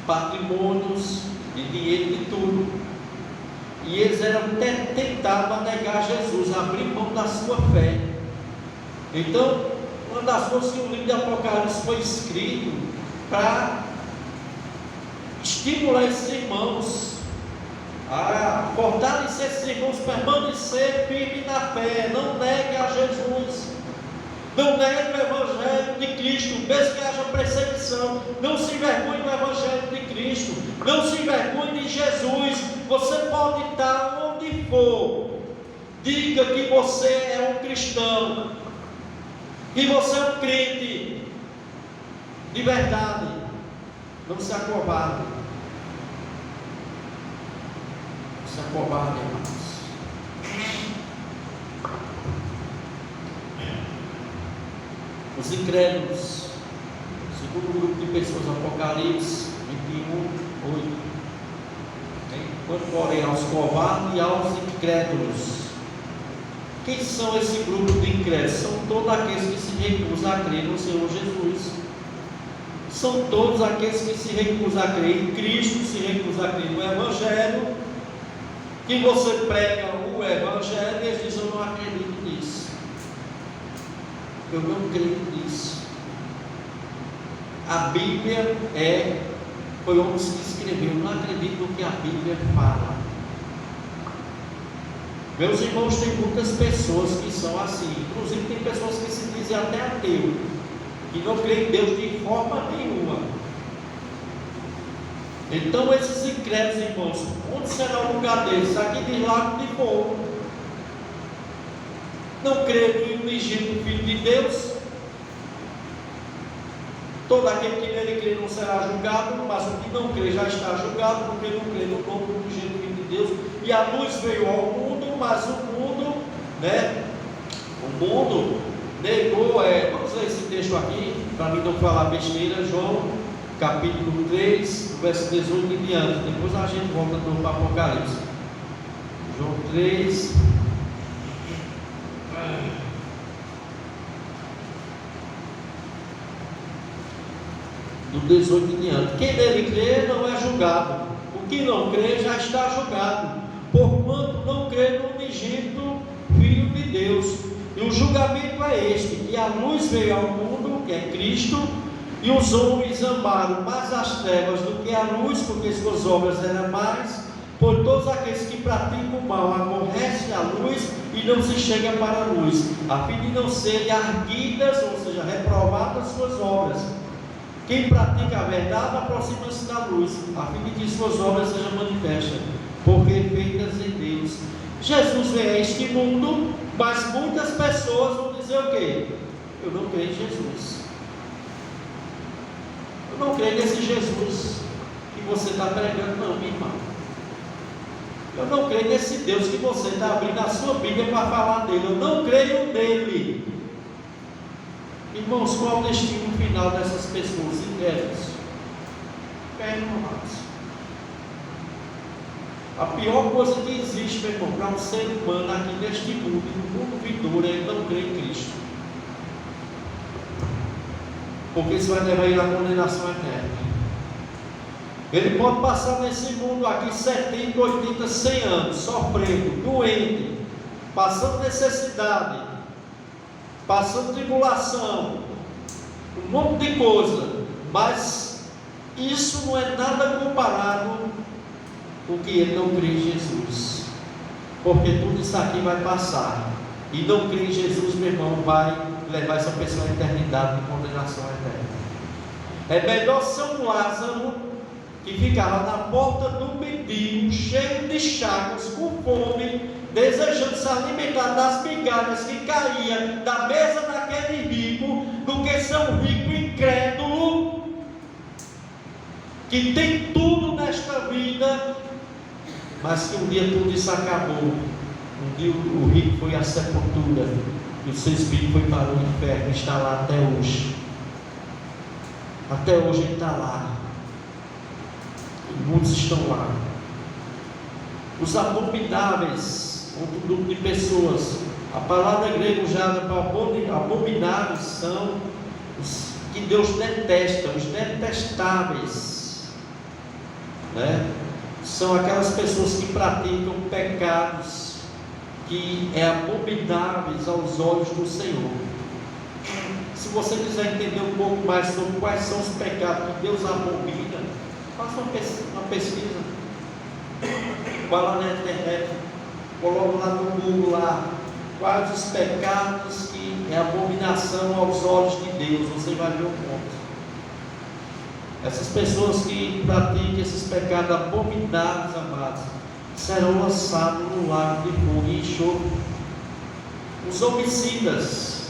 patrimônios, de dinheiro, de tudo. E eles eram tentados a negar Jesus, a abrir mão da sua fé. Então, uma das coisas que o livro de Apocalipse foi escrito para estimular esses irmãos, a fortalecer esses irmãos, permanecer firme na fé, não negue a Jesus, não negue o Evangelho de Cristo, mesmo que haja perseguição, não se envergonhe do Evangelho de Cristo, não se envergonhe de Jesus. Você pode estar onde for, diga que você é um cristão, que você é um crente de verdade, não se acovarde. Se acovarde, irmãos. Os incrédulos, segundo grupo de pessoas, Apocalipse 21:8. Quanto porém aos covardes e aos incrédulos. Quem são esse grupo de incrédulos? São todos aqueles que se recusam a crer no Senhor Jesus. São todos aqueles que se recusam a crer em Cristo, se recusam a crer no Evangelho. Que você prega o Evangelho e eles dizem: eu não acredito nisso, eu não creio nisso. A Bíblia foi o homem que escreveu, eu não acredito no que a Bíblia fala. Meus irmãos, tem muitas pessoas que são assim, inclusive tem pessoas que se dizem até ateu, que não creem em Deus de forma nenhuma. Então esses incrédulos, irmãos, onde será o lugar deles? Aqui de lago de fogo. Não creio no unigênito Filho de Deus. Todo aquele que nele crê não será julgado, mas o que não crê já está julgado, porque não crê no nome do unigênito Filho de Deus. E a luz veio ao mundo, mas o mundo, o mundo negou. Vamos ler esse texto aqui, para mim não falar besteira. João capítulo 3, verso 18 e diante. Depois a gente volta para o Apocalipse. João 3. Do 18 em diante. Quem nele crê não é julgado. O que não crê já está julgado, porquanto não crê no unigênito Filho de Deus. E o julgamento é este: que a luz veio ao mundo, que é Cristo, e os homens amaram mais as trevas do que a luz, porque suas obras eram más. Pois todos aqueles que praticam o mal aborrecem a luz e não se chegam para a luz, a fim de não serem arguidas, ou seja, reprovadas suas obras. Quem pratica a verdade aproxima-se da luz, a fim de que suas obras sejam manifestas, porque feitas em Deus. Jesus veio a este mundo, mas muitas pessoas vão dizer o quê? Eu não creio em Jesus. Eu não creio nesse Jesus que você está pregando, não, minha irmã. Eu não creio nesse Deus que você está abrindo a sua Bíblia para falar dele. Eu não creio nele. Irmãos, qual é o destino final dessas pessoas incrédulas? Perdoados. A pior coisa que existe, meu irmão, para um ser humano aqui neste mundo, no mundo vindouro, é ele não crer em Cristo. Porque isso vai levar ele à condenação eterna. Ele pode passar nesse mundo aqui 70, 80, 100 anos, sofrendo, doente, passando necessidade, passando tribulação, um monte de coisa, mas isso não é nada comparado com o que ele não crê em Jesus, porque tudo isso aqui vai passar, e não crer em Jesus, meu irmão, vai levar essa pessoa à eternidade de condenação eterna. É melhor São Lázaro, que ficava na porta do mendigo, cheio de chagas, com fome, desejando se alimentar das migalhas que caíam da mesa daquele rico, do que ser um rico incrédulo, que tem tudo nesta vida, mas que um dia tudo isso acabou. Um dia o rico foi à sepultura, e o seu espírito foi para o inferno, está lá até hoje. Até hoje ele está lá. Muitos estão lá. Os abomináveis, outro grupo de pessoas. A palavra grega usada para abomináveis são os que Deus detesta, os detestáveis, São aquelas pessoas que praticam pecados que é abomináveis aos olhos do Senhor. Se você quiser entender um pouco mais sobre quais são os pecados que Deus abomina, faça uma pesquisa. Vá lá na internet, coloque lá no Google lá, quais os pecados que é abominação aos olhos de Deus, você vai ver um monte. Essas pessoas que praticam esses pecados abomináveis, amados, serão lançados no lago de fogo e enxofre. Os homicidas,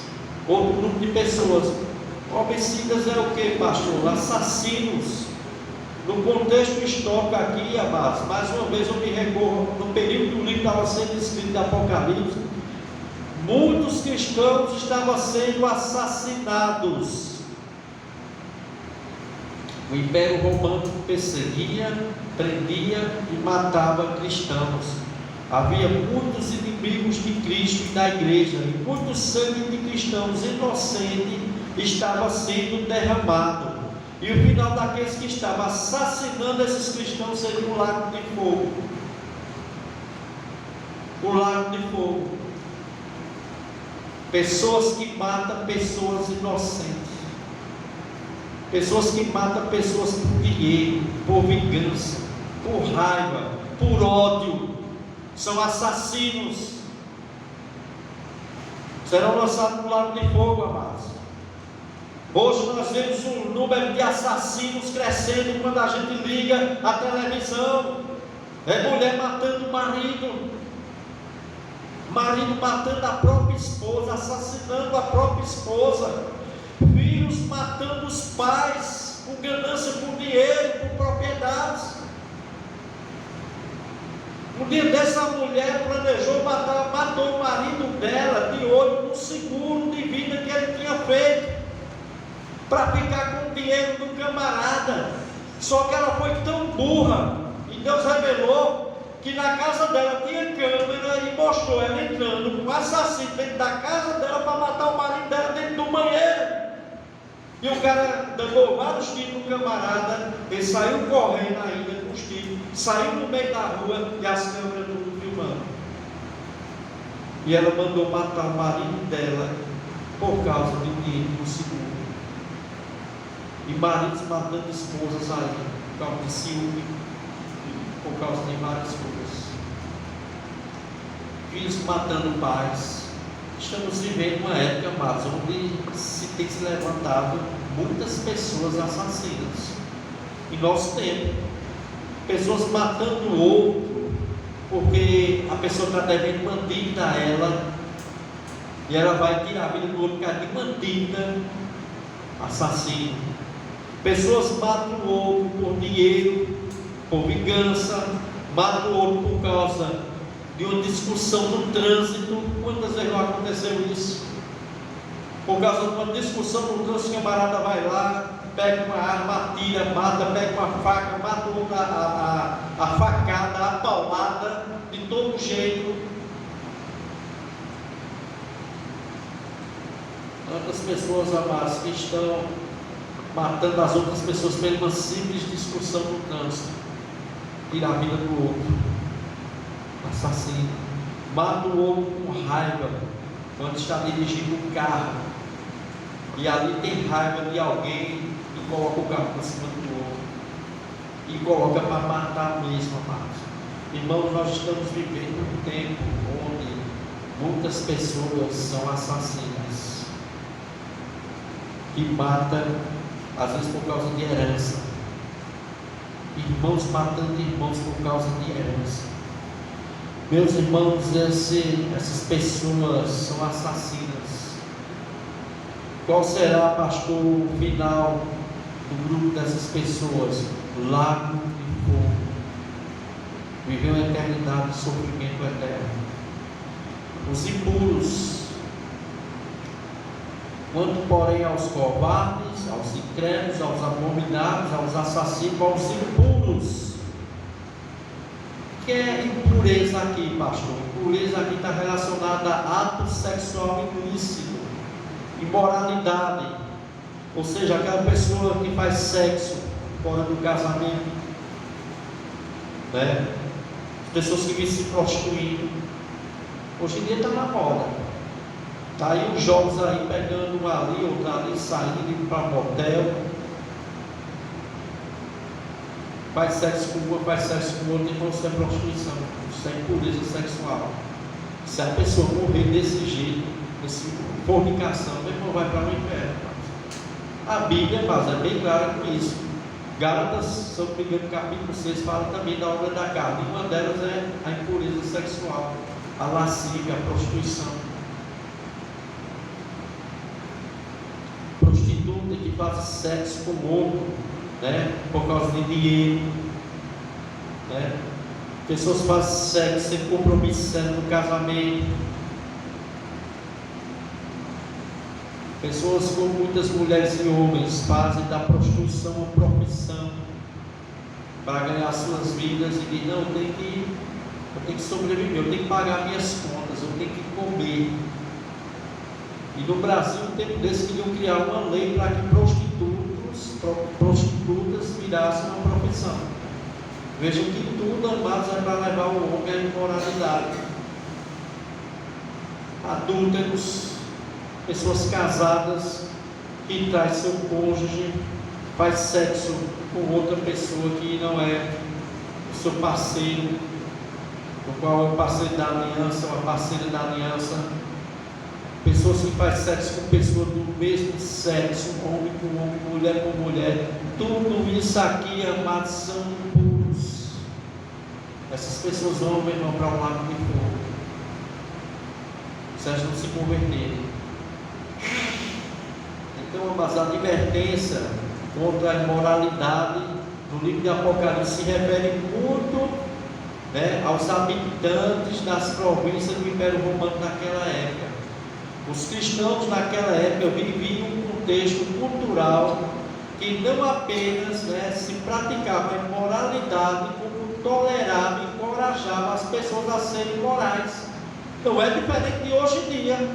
outro grupo de pessoas. Homicidas é o que, pastor? Assassinos. No contexto histórico aqui, amados, mais uma vez eu me recorro, no período que o livro estava sendo escrito de Apocalipse, muitos cristãos estavam sendo assassinados. O Império Romano perseguia, prendia e matava cristãos. Havia muitos inimigos de Cristo e da igreja, e muito sangue de cristãos inocentes estava sendo derramado. E o final daqueles que estavam assassinando esses cristãos seria um lago de fogo. O lago de fogo. Pessoas que matam pessoas inocentes. Pessoas que matam pessoas por dinheiro, por vingança, por raiva, por ódio. São assassinos. Serão lançados no lago de fogo, amados. Hoje nós vemos um número de assassinos crescendo quando a gente liga a televisão. É mulher matando o marido. Marido matando a própria esposa, assassinando a própria esposa. Filhos matando os pais com ganância por dinheiro, por propriedades. Um dia dessa mulher planejou matar, matou o marido dela de olho no seguro de vida que ele tinha feito, para ficar com o dinheiro do camarada. Só que ela foi tão burra, e Deus revelou que na casa dela tinha câmera e mostrou ela entrando com um assassino dentro da casa dela para matar o marido dela dentro do banheiro. E o cara deu vários tiros no camarada, ele saiu correndo ainda com os tiros, saiu no meio da rua e as câmeras tudo filmando. E ela mandou matar o marido dela por causa do dinheiro do seguro. E maridos matando esposas aí, por causa de ciúme, por causa de várias coisas. Filhos matando pais. Estamos vivendo uma época, amados, onde se tem se levantado muitas pessoas assassinas. Em nosso tempo, pessoas matando o outro, porque a pessoa está devendo uma dívida a ela, e ela vai tirar a vida do outro por causa de uma dívida. Assassino. Pessoas matam o outro por dinheiro, por vingança, matam o outro por causa de uma discussão no trânsito. Quantas vezes não aconteceu isso? Por causa de uma discussão no trânsito, o camarada vai lá, pega uma arma, atira, mata, pega uma faca, mata o outro, a facada, a paulada, de todo jeito. Tantas pessoas, amadas, que estão matando as outras pessoas por uma simples discussão no trânsito, tira a vida do outro, assassino, mata o outro com raiva, quando está dirigindo um carro, e ali tem raiva de alguém, e coloca o carro por cima do outro, e coloca para matar mesmo, amados. Irmãos, nós estamos vivendo um tempo onde muitas pessoas são assassinas, que matam, às vezes por causa de herança. Irmãos matando irmãos por causa de herança. Meus irmãos, essas pessoas são assassinas. Qual será, pastor, o final do grupo dessas pessoas? Lago de fogo. Viver uma eternidade de sofrimento eterno. Os impuros. Quanto, porém, aos covardes, aos incrédulos, aos abomináveis, aos assassinos, aos impuros. O que é impureza aqui, pastor? Impureza aqui está relacionada a ato sexual ilícito, imoralidade, ou seja, aquela pessoa que faz sexo fora do casamento, né? As pessoas que vêm se prostituindo. Hoje em dia está na moda. Tá aí os jovens aí pegando um ali, outro ali, saindo, indo para motel. Faz sexo com uma, faz sexo com outra, então isso é prostituição, isso é impureza sexual. Se a pessoa morrer desse jeito, essa fornicação, meu irmão, vai para o inferno. A Bíblia, mas é bem clara com isso. Gálatas, se eu não me engano, capítulo 6, fala também da obra da carne. Uma delas é a impureza sexual, a lascívia, a prostituição. Prostituta que faz sexo com o outro, né, por causa de dinheiro, né? Pessoas que fazem sexo sem compromisso sério no casamento. Pessoas, como muitas mulheres e homens, fazem da prostituição uma profissão para ganhar suas vidas e dizem: não, eu tenho que sobreviver, eu tenho que pagar minhas contas, eu tenho que comer. E no Brasil, um tempo desse, queriam criar uma lei para que prostitutas virassem uma profissão. Vejam que tudo, amados, é para levar o homem à imoralidade. Adúlteros, pessoas casadas que traz seu cônjuge, faz sexo com outra pessoa que não é o seu parceiro, no qual é o parceiro da aliança, ou a parceira da aliança. Pessoas que fazem sexo com pessoas do mesmo sexo, homem com homem, mulher com mulher. Tudo isso aqui, amados, são impuros. Essas pessoas vão, meu irmão, para um lago de fogo, se elas não se converterem. Então, amados, a advertência contra a imoralidade no livro de Apocalipse se refere muito, né, aos habitantes das províncias do Império Romano naquela época. Os cristãos naquela época viviam um contexto cultural que não apenas, né, se praticava a imoralidade, como tolerava e encorajava as pessoas a serem morais. Não é diferente de hoje em dia.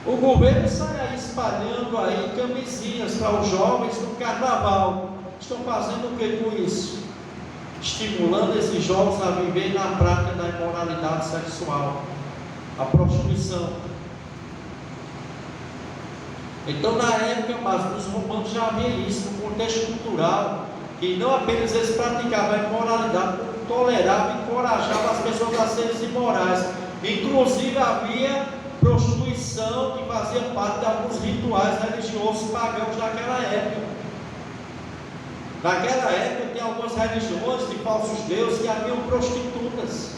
O governo sai aí espalhando aí camisinhas para os jovens no carnaval. Estão fazendo o que com isso? Estimulando esses jovens a viver na prática da imoralidade sexual, a prostituição. Então, na época, mas os romanos já havia isso no contexto cultural, que não apenas eles praticavam a imoralidade, como toleravam e encorajavam as pessoas a serem imorais. Inclusive havia prostituição que fazia parte de alguns rituais religiosos pagãos daquela época. Naquela época tem algumas religiões de falsos deuses que haviam prostitutas,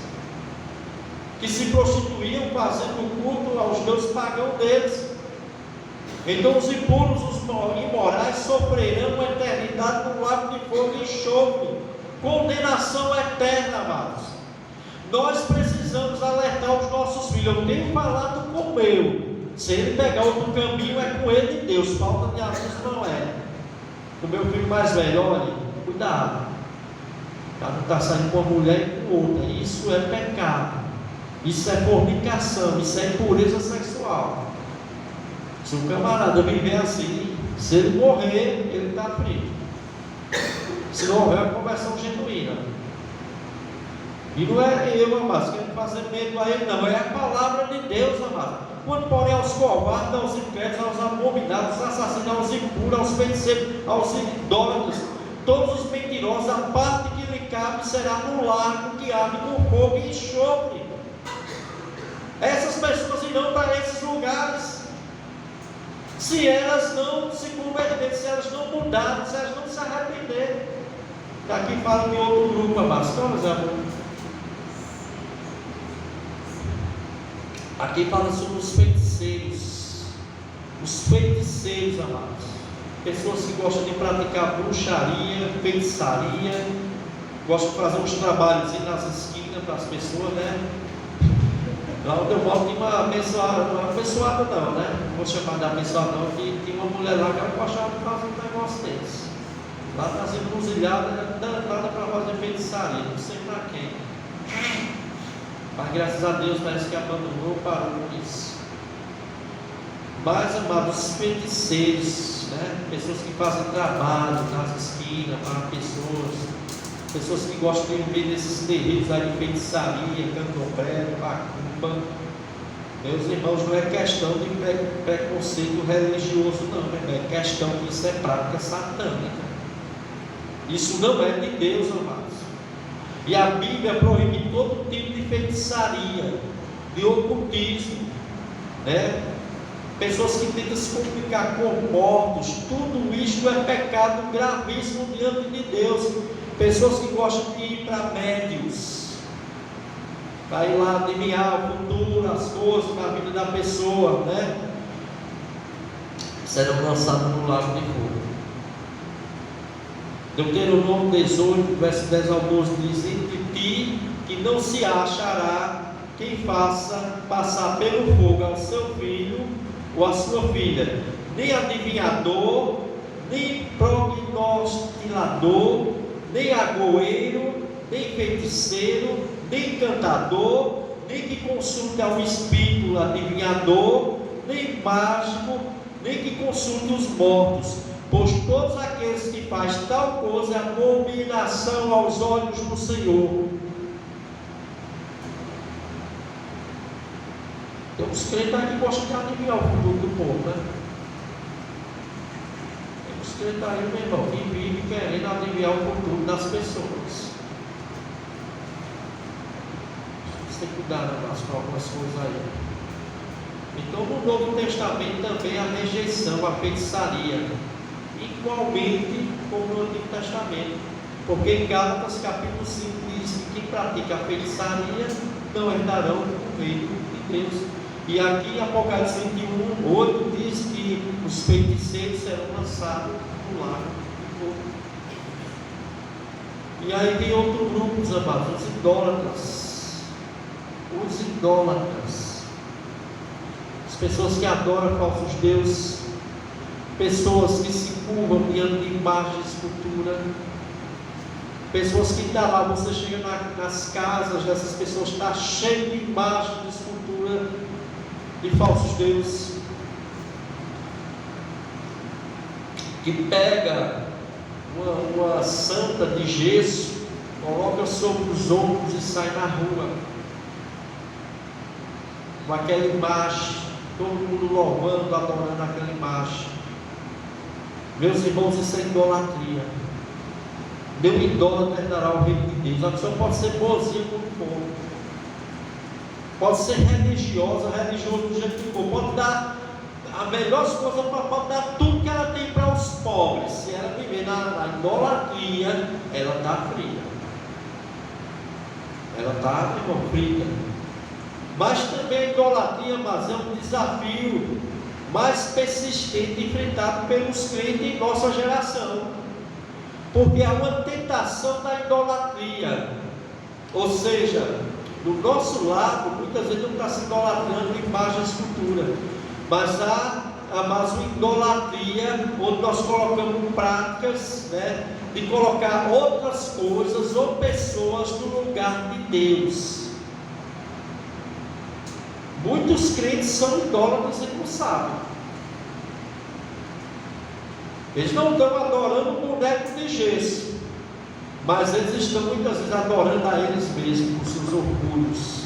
que se prostituíam fazendo culto aos deuses pagãos deles. Então os impuros, os imorais sofrerão uma eternidade no lago de fogo e enxofre, condenação eterna, amados. Nós precisamos alertar os nossos filhos. Eu tenho falado com o meu, se ele pegar outro caminho é com ele e Deus, falta de aviso não é. O meu filho mais velho, olha, cuidado, para não estar saindo com uma mulher e com outra. Isso é pecado, isso é fornicação, isso é impureza sexual. Se o camarada viver assim, se ele morrer, ele está frito. Se não houver conversão genuína. E não é eu, amados, querendo fazer medo a ele, não. É a palavra de Deus, amado. Quando, porém, aos covardes, aos incrédulos, aos abominados, aos assassinos, aos impuros, aos feiticeiros, aos idólatras, todos os mentirosos, a parte que lhe cabe será no lago que arde com fogo e enxofre. Essas pessoas irão para esses lugares, se elas não se converterem, se elas não mudarem, se elas não se arrependerem. Aqui fala de outro grupo, amados. Vamos, amor. Aqui fala sobre os feiticeiros. Os feiticeiros, amados. Pessoas que gostam de praticar bruxaria, feitiçaria, gostam de fazer uns trabalhos nas esquinas para as pessoas, né? Lá onde eu moro tinha uma abençoada não, né? Não vou chamar de abençoada não, que tinha uma mulher lá que ela gostava de fazer um negócio desse. Lá nas encruzilhadas, nada para fazer feitiçaria, não sei para quem. Mas graças a Deus parece que abandonou, parou com isso. Mas, amados, os feiticeiros, né? Pessoas que fazem trabalho nas esquinas para pessoas que gostam de viver nesses terreiros aí de feitiçaria, candomblé, macumba, Meus irmãos, não é questão de preconceito religioso, não, é questão que isso é prática satânica. Isso não é de Deus, amados. E a Bíblia proíbe todo tipo de feitiçaria, de ocultismo, né? Pessoas que tentam se comunicar com mortos, tudo isso é pecado gravíssimo diante de Deus. Pessoas que gostam de ir para médios, para ir lá adivinhar o futuro, as coisas na vida da pessoa, né? Serão lançados no lago de fogo. Deuteronômio 18, verso 10 ao 12 diz: entre ti que não se achará quem faça passar pelo fogo ao seu filho ou a sua filha, nem adivinhador, nem prognostilador, nem agoeiro, nem feiticeiro, nem encantador, nem que consulte ao espírito adivinhador, nem mágico, nem que consulte os mortos, pois todos aqueles que faz tal coisa é abominação aos olhos do Senhor. Tem uns crentes aí que gostam de adivinhar o futuro do povo, né? Tem uns crentes aí, meu irmão, que vive querendo adivinhar o futuro das pessoas. Você tem que cuidar, né, com algumas coisas aí. Então, no Novo Testamento também a rejeição, a feitiçaria, igualmente como no Antigo Testamento, porque em Gálatas capítulo 5 diz que quem pratica a feitiçaria não herdarão o reino de Deus. E aqui em Apocalipse 21, 8 diz que os feiticeiros serão lançados no lago de fogo. E aí tem outro grupo, os amados, os idólatras. Os idólatras, as pessoas que adoram falsos deuses, pessoas que se curvam diante de imagem de escultura, pessoas que estão lá, você chega nas casas dessas pessoas, está cheio de imagem de escultura, de falsos deuses, que pega uma santa de gesso, coloca sobre os ombros e sai na rua, com aquela imagem, todo mundo louvando, adorando aquela imagem. Meus irmãos, isso é idolatria. Nenhum idólatra herdará o reino de Deus. A pessoa pode ser boazinha como for, pode ser religioso do jeito que for, pode dar a melhor coisa, pode dar tudo que ela tem para os pobres. Se ela viver na idolatria, ela está fria. Ela está, irmão, fria. Mas também a idolatria, mas é um desafio mais persistente enfrentado pelos crentes em nossa geração, porque há uma tentação da idolatria, ou seja, do nosso lado, muitas vezes não está se idolatrando imagem e escultura, mas há uma idolatria onde nós colocamos práticas, né, de colocar outras coisas ou pessoas no lugar de Deus. Muitos crentes são idólatras e não sabem. Eles não estão adorando um boneco de gesso, mas eles estão muitas vezes adorando a eles mesmos, com seus orgulhos,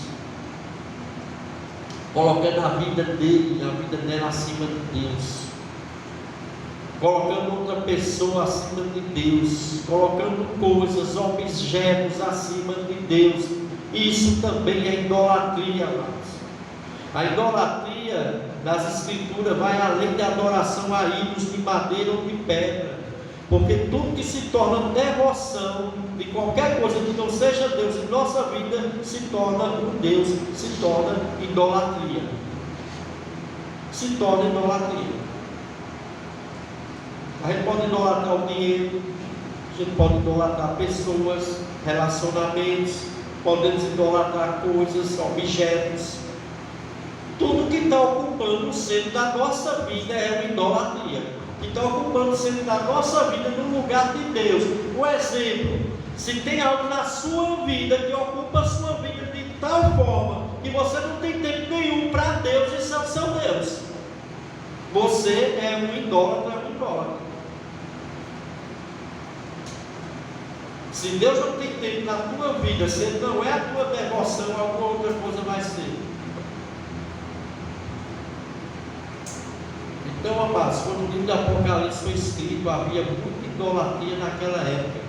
colocando a vida dele, a vida dela acima de Deus, colocando outra pessoa acima de Deus, colocando coisas, objetos acima de Deus. Isso também é idolatria, amados. A idolatria das escrituras vai além da adoração a ídolos de madeira ou de pedra, porque tudo que se torna devoção de qualquer coisa que não seja Deus em nossa vida se torna um Deus, se torna idolatria. Se torna idolatria. A gente pode idolatrar o dinheiro, a gente pode idolatrar pessoas, relacionamentos, podemos idolatrar coisas, objetos. Tudo que está ocupando o centro da nossa vida é uma idolatria, que está ocupando o centro da nossa vida no lugar de Deus. Um exemplo: se tem algo na sua vida que ocupa a sua vida de tal forma que você não tem tempo nenhum para Deus, isso é o seu Deus. Você é um idólatra, Se Deus não tem tempo na tua vida, se Ele não é a tua devoção, alguma outra coisa vai ser. Então, amados, quando o livro do Apocalipse foi escrito, havia muita idolatria naquela época.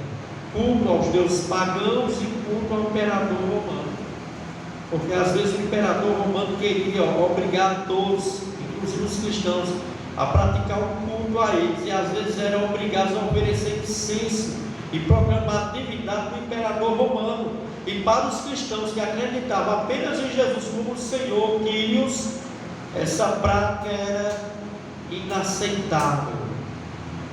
Culto aos deuses pagãos e culto ao imperador romano. Porque às vezes o imperador romano queria obrigar todos, inclusive os cristãos, a praticar o culto a eles. E às vezes eram obrigados a oferecer incenso e proclamar a divindade do imperador romano. E para os cristãos que acreditavam apenas em Jesus como Senhor, Quírios, essa prática era inaceitável.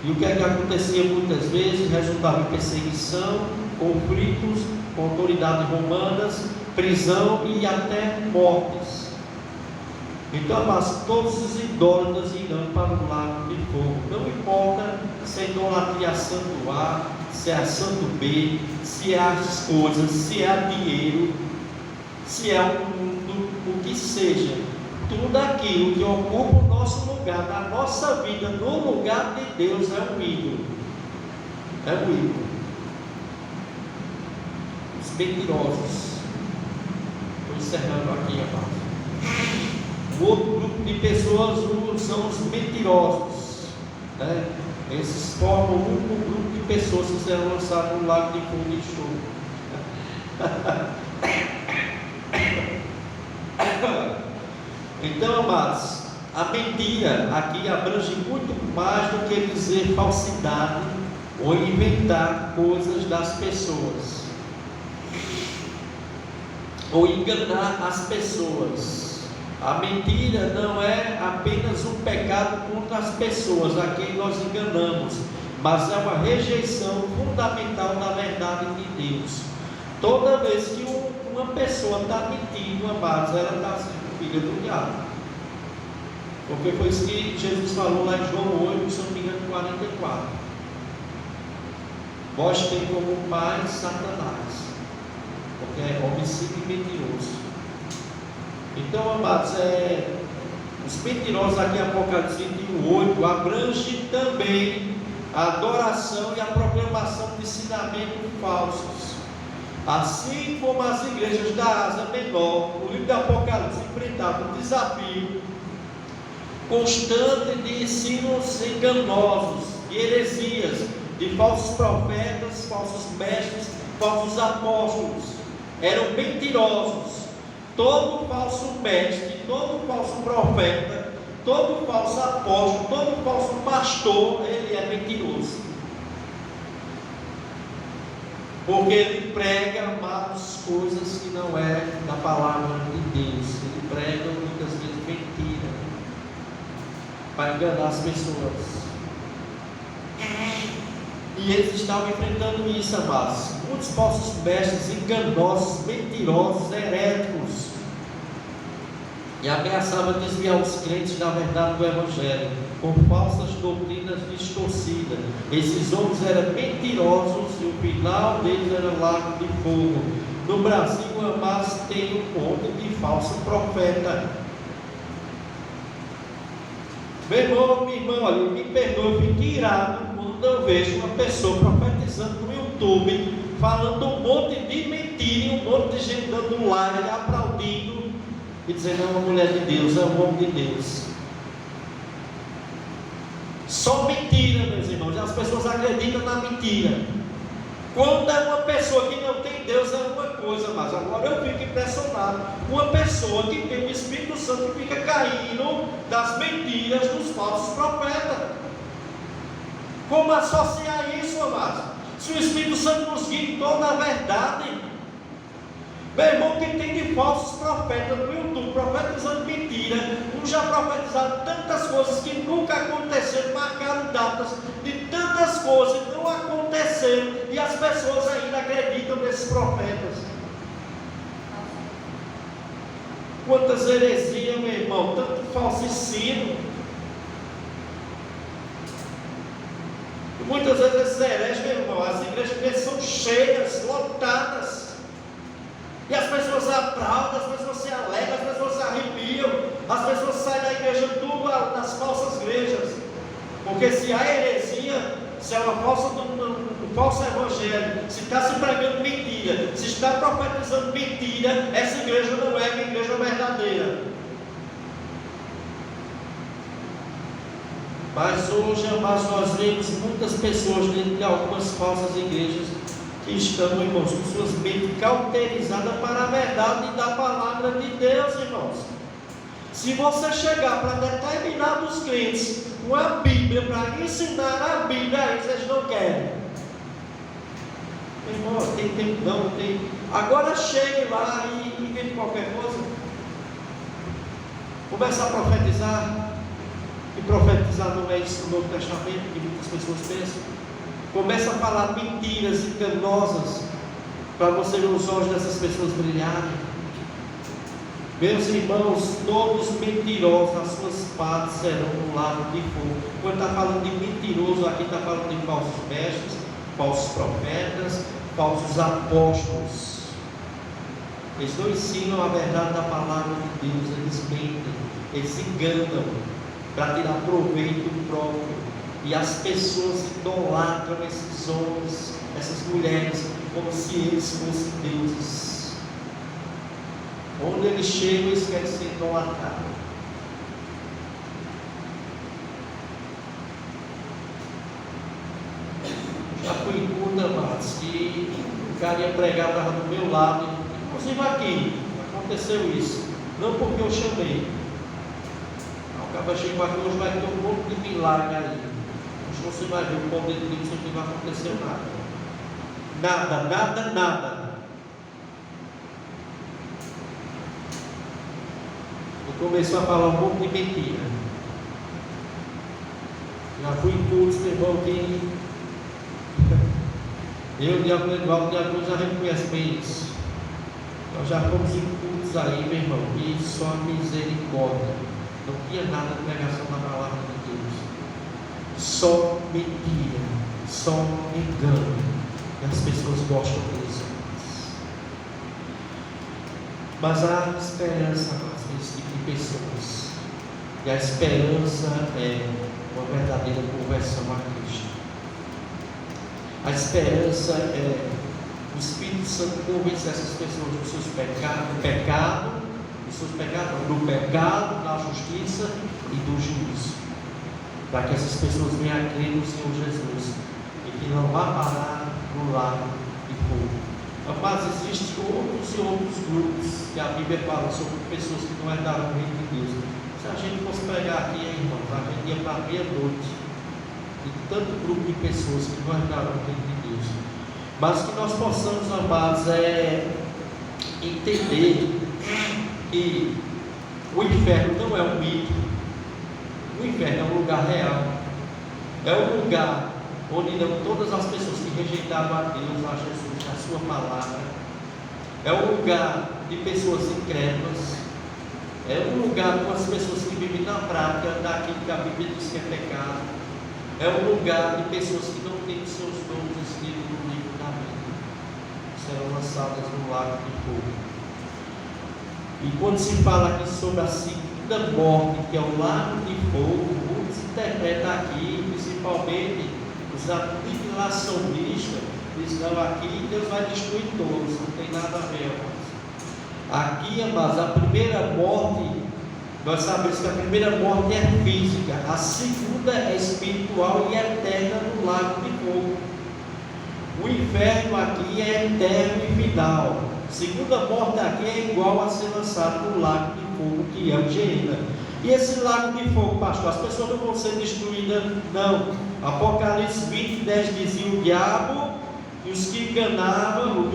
E o que é que acontecia muitas vezes? Resultava em perseguição, conflitos com autoridades romanas, prisão e até mortes. Então, mas todos os idólatras irão para o lago de fogo. Não importa se é idolatria a santo A, se é a santo B, se é as coisas, se é dinheiro, se é o mundo, o que seja. Tudo aquilo que ocupa o nosso lugar, na nossa vida, no lugar de Deus, é um ídolo. É um ídolo. Os mentirosos. Estou encerrando aqui, amado. O outro grupo de pessoas são os mentirosos, né? Esses formam um grupo de pessoas que serão lançados no lago de fogo e enxofre. Então, amados, a mentira aqui abrange muito mais do que dizer falsidade ou inventar coisas das pessoas, ou enganar as pessoas. A mentira não é apenas um pecado contra as pessoas a quem nós enganamos, mas é uma rejeição fundamental da verdade de Deus. Toda vez que uma pessoa está mentindo, amados, ela está sendo filha do diabo. Porque foi isso que Jesus falou lá em João 8, se não me engano, 44. Vós tem como pai Satanás, porque é homicídio e mentiroso. Então, amados, os mentirosos aqui em Apocalipse 21:8 abrange também a adoração e a proclamação de ensinamentos falsos. Assim como as igrejas da Ásia Menor, o livro de Apocalipse enfrentava um desafio constante de ensinos enganosos, de heresias, de falsos profetas, falsos mestres, falsos apóstolos. Eram mentirosos. Todo falso mestre, todo falso profeta, todo falso apóstolo, todo falso pastor, ele é mentiroso. Porque ele prega, amados, coisas que não é da palavra de Deus. Ele prega muitas vezes mentira para enganar as pessoas. E eles estavam enfrentando isso, amados. Muitos falsos mestres enganosos, mentirosos, heréticos, e ameaçavam desviar os crentes da verdade do Evangelho com falsas doutrinas distorcidas. Esses homens eram mentirosos e o final deles era lago de fogo. No Brasil, amados, tem um monte de falso profeta. Meu irmão, minha irmã, olha, me perdoe, eu fico irado quando eu vejo uma pessoa profetizando no YouTube, falando um monte de mentira, um monte de gente dando like, aplaudindo e dizendo: é uma mulher de Deus, é um homem de Deus. Só mentira, meus irmãos, e as pessoas acreditam na mentira. Quando é uma pessoa que não tem Deus é uma coisa, mas agora eu fico impressionado. Uma pessoa que tem o Espírito Santo fica caindo das mentiras dos falsos profetas. Como associar isso, amados? Se o Espírito Santo nos guia em toda a verdade. Meu irmão, que tem de falsos profetas no YouTube, profetizando mentira, uns já profetizaram tantas coisas que nunca aconteceram, marcaram datas de tantas coisas que não aconteceram, e as pessoas ainda acreditam nesses profetas. Quantas heresias, meu irmão, tanto falso ensino. E muitas vezes esses hereges, meu irmão, as igrejas são cheias, lotadas. E as pessoas aplaudem, as pessoas se alegram, as pessoas se arrepiam, as pessoas saem da igreja tudo das falsas igrejas. Porque se há heresia, se é um falso evangelho, se está se pregando mentira, se está profetizando mentira, essa igreja não é uma igreja verdadeira. Mas hoje, amados, nós vemos muitas pessoas dentro de algumas falsas igrejas que estão, irmãos, com suas mentes cauterizadas para a verdade da palavra de Deus, irmãos. Se você chegar para determinados crentes com a Bíblia, para ensinar a Bíblia, eles não querem. Irmão, tem tempo não, tem. Agora chegue lá e invente qualquer coisa. Começa a profetizar. E profetizar não é isso no Novo Testamento, que muitas pessoas pensam. Começa a falar mentiras enganosas para você ver os olhos dessas pessoas brilharem. Meus irmãos, todos mentirosos, as suas partes serão no lago de fogo. Quando está falando de mentiroso, aqui está falando de falsos mestres, falsos profetas, falsos apóstolos. Eles não ensinam a verdade da palavra de Deus, eles mentem, eles enganam para tirar proveito próprio. E as pessoas idolatram esses homens, essas mulheres, como se eles fossem deuses. Onde eles chegam, eles querem ser idolatrados. Já fui em culto, amados, que o cara ia pregar, estava do meu lado. Inclusive aqui, aconteceu isso. Não porque eu chamei. O cara chegou aqui, hoje vai ter um monte de milagre aí. Hoje você vai ver o poder de Deus, não vai acontecer nada. Nada. Começou a falar um monte de mentira. Já fui em cultos, meu irmão, que eu, Diácono Eduardo, Diácono já reconhece bem isso. Nós já fomos em cultos aí, meu irmão, e só misericórdia. Não tinha nada de pregação da palavra de Deus. Só mentira, só engano. E as pessoas gostam disso. Mas há esperança nesse tipo de pessoas. E a esperança é uma verdadeira conversão a Cristo. A esperança é o Espírito Santo convencer essas pessoas dos seus pecados, do pecado, da justiça e do juízo. Para que essas pessoas venham a crer no Senhor Jesus e que não vá parar no lago de fogo. Mas existem outros e outros grupos que a Bíblia fala sobre pessoas que não herdaram o reino de Deus. Se a gente fosse pegar aqui, irmãos, a gente ia para meia-noite de tanto grupo de pessoas que não herdaram o reino de Deus. Mas que nós possamos, amados, entender que o inferno não é um mito. O inferno é um lugar real. É um lugar onde não todas as pessoas que rejeitaram a Deus, a Jesus, a sua palavra. É um lugar de pessoas incrédulas. É um lugar com as pessoas que vivem na prática daquilo que a Bíblia diz que é pecado. É um lugar de pessoas que não têm seus nomes escritos no livro da vida. Serão lançadas no lago de fogo. E quando se fala aqui sobre a segunda morte, que é o lago de fogo, muitos interpretam aqui, principalmente os aniquilacionistas, dizem: não, aqui Deus vai destruir todos, não tem nada a ver, irmãos. Aqui, amados, a primeira morte, nós sabemos que a primeira morte é física, a segunda é espiritual e eterna no lago de fogo. O inferno aqui é eterno e final. A segunda morte aqui é igual a ser lançado no lago de fogo, que é o Geena. E esse lago de fogo, pastor, as pessoas não vão ser destruídas, não. Apocalipse 20, 10 dizia: o diabo e os que enganavam,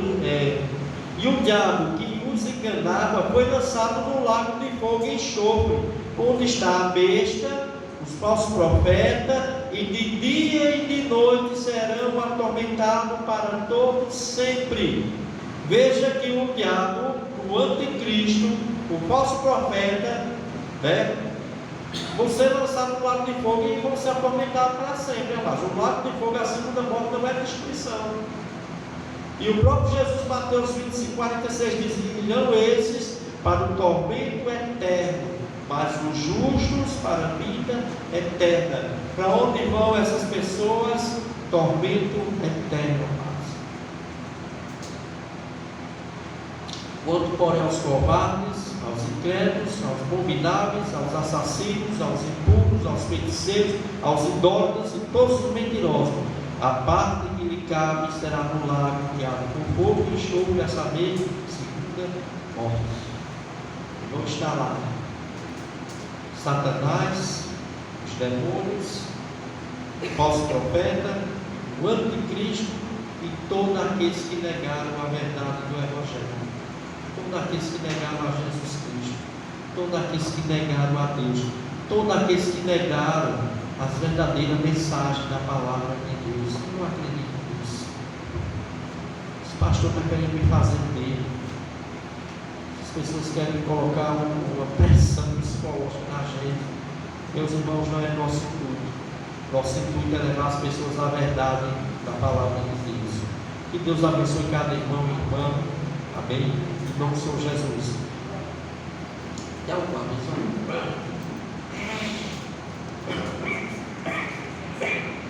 e o diabo que os enganava foi lançado no lago de fogo e enxofre, onde está a besta, os falsos profetas, e de dia e de noite serão atormentados para todo sempre. Veja que o diabo, o anticristo, o falso profeta, vão ser lançados no lago de fogo e vão ser atormentados para sempre. Mas o lago de fogo, a segunda morte, não é destruição. E o próprio Jesus, Mateus 25, 46, diz: irão esses para o tormento eterno, mas os justos para a vida eterna. Para onde vão essas pessoas? Tormento eterno. Quanto, porém, aos covardes, aos incrédulos, aos abomináveis, aos assassinos, aos impuros, aos feiticeiros, aos idólatras e todos os mentirosos. A parte que lhe cabe será no lago que arde com fogo e enxofre, a saber, segunda morte. Vão estar lá Satanás, os demônios, o falso profeta, o anticristo e todos aqueles que negaram a verdade do Evangelho, todos aqueles que negaram a Jesus Cristo, todos aqueles que negaram a Deus, todos aqueles que negaram as verdadeiras mensagens da palavra de Deus. Eu não acredito nisso. Esse pastor está querendo me fazer medo. As pessoas querem colocar uma pressão psicológica na gente. Meus irmãos, não é nosso intuito. Nosso intuito é levar as pessoas à verdade da palavra de Deus. Que Deus abençoe cada irmão e irmã. Amém? Em nome do Senhor Jesus. Tem alguma missão?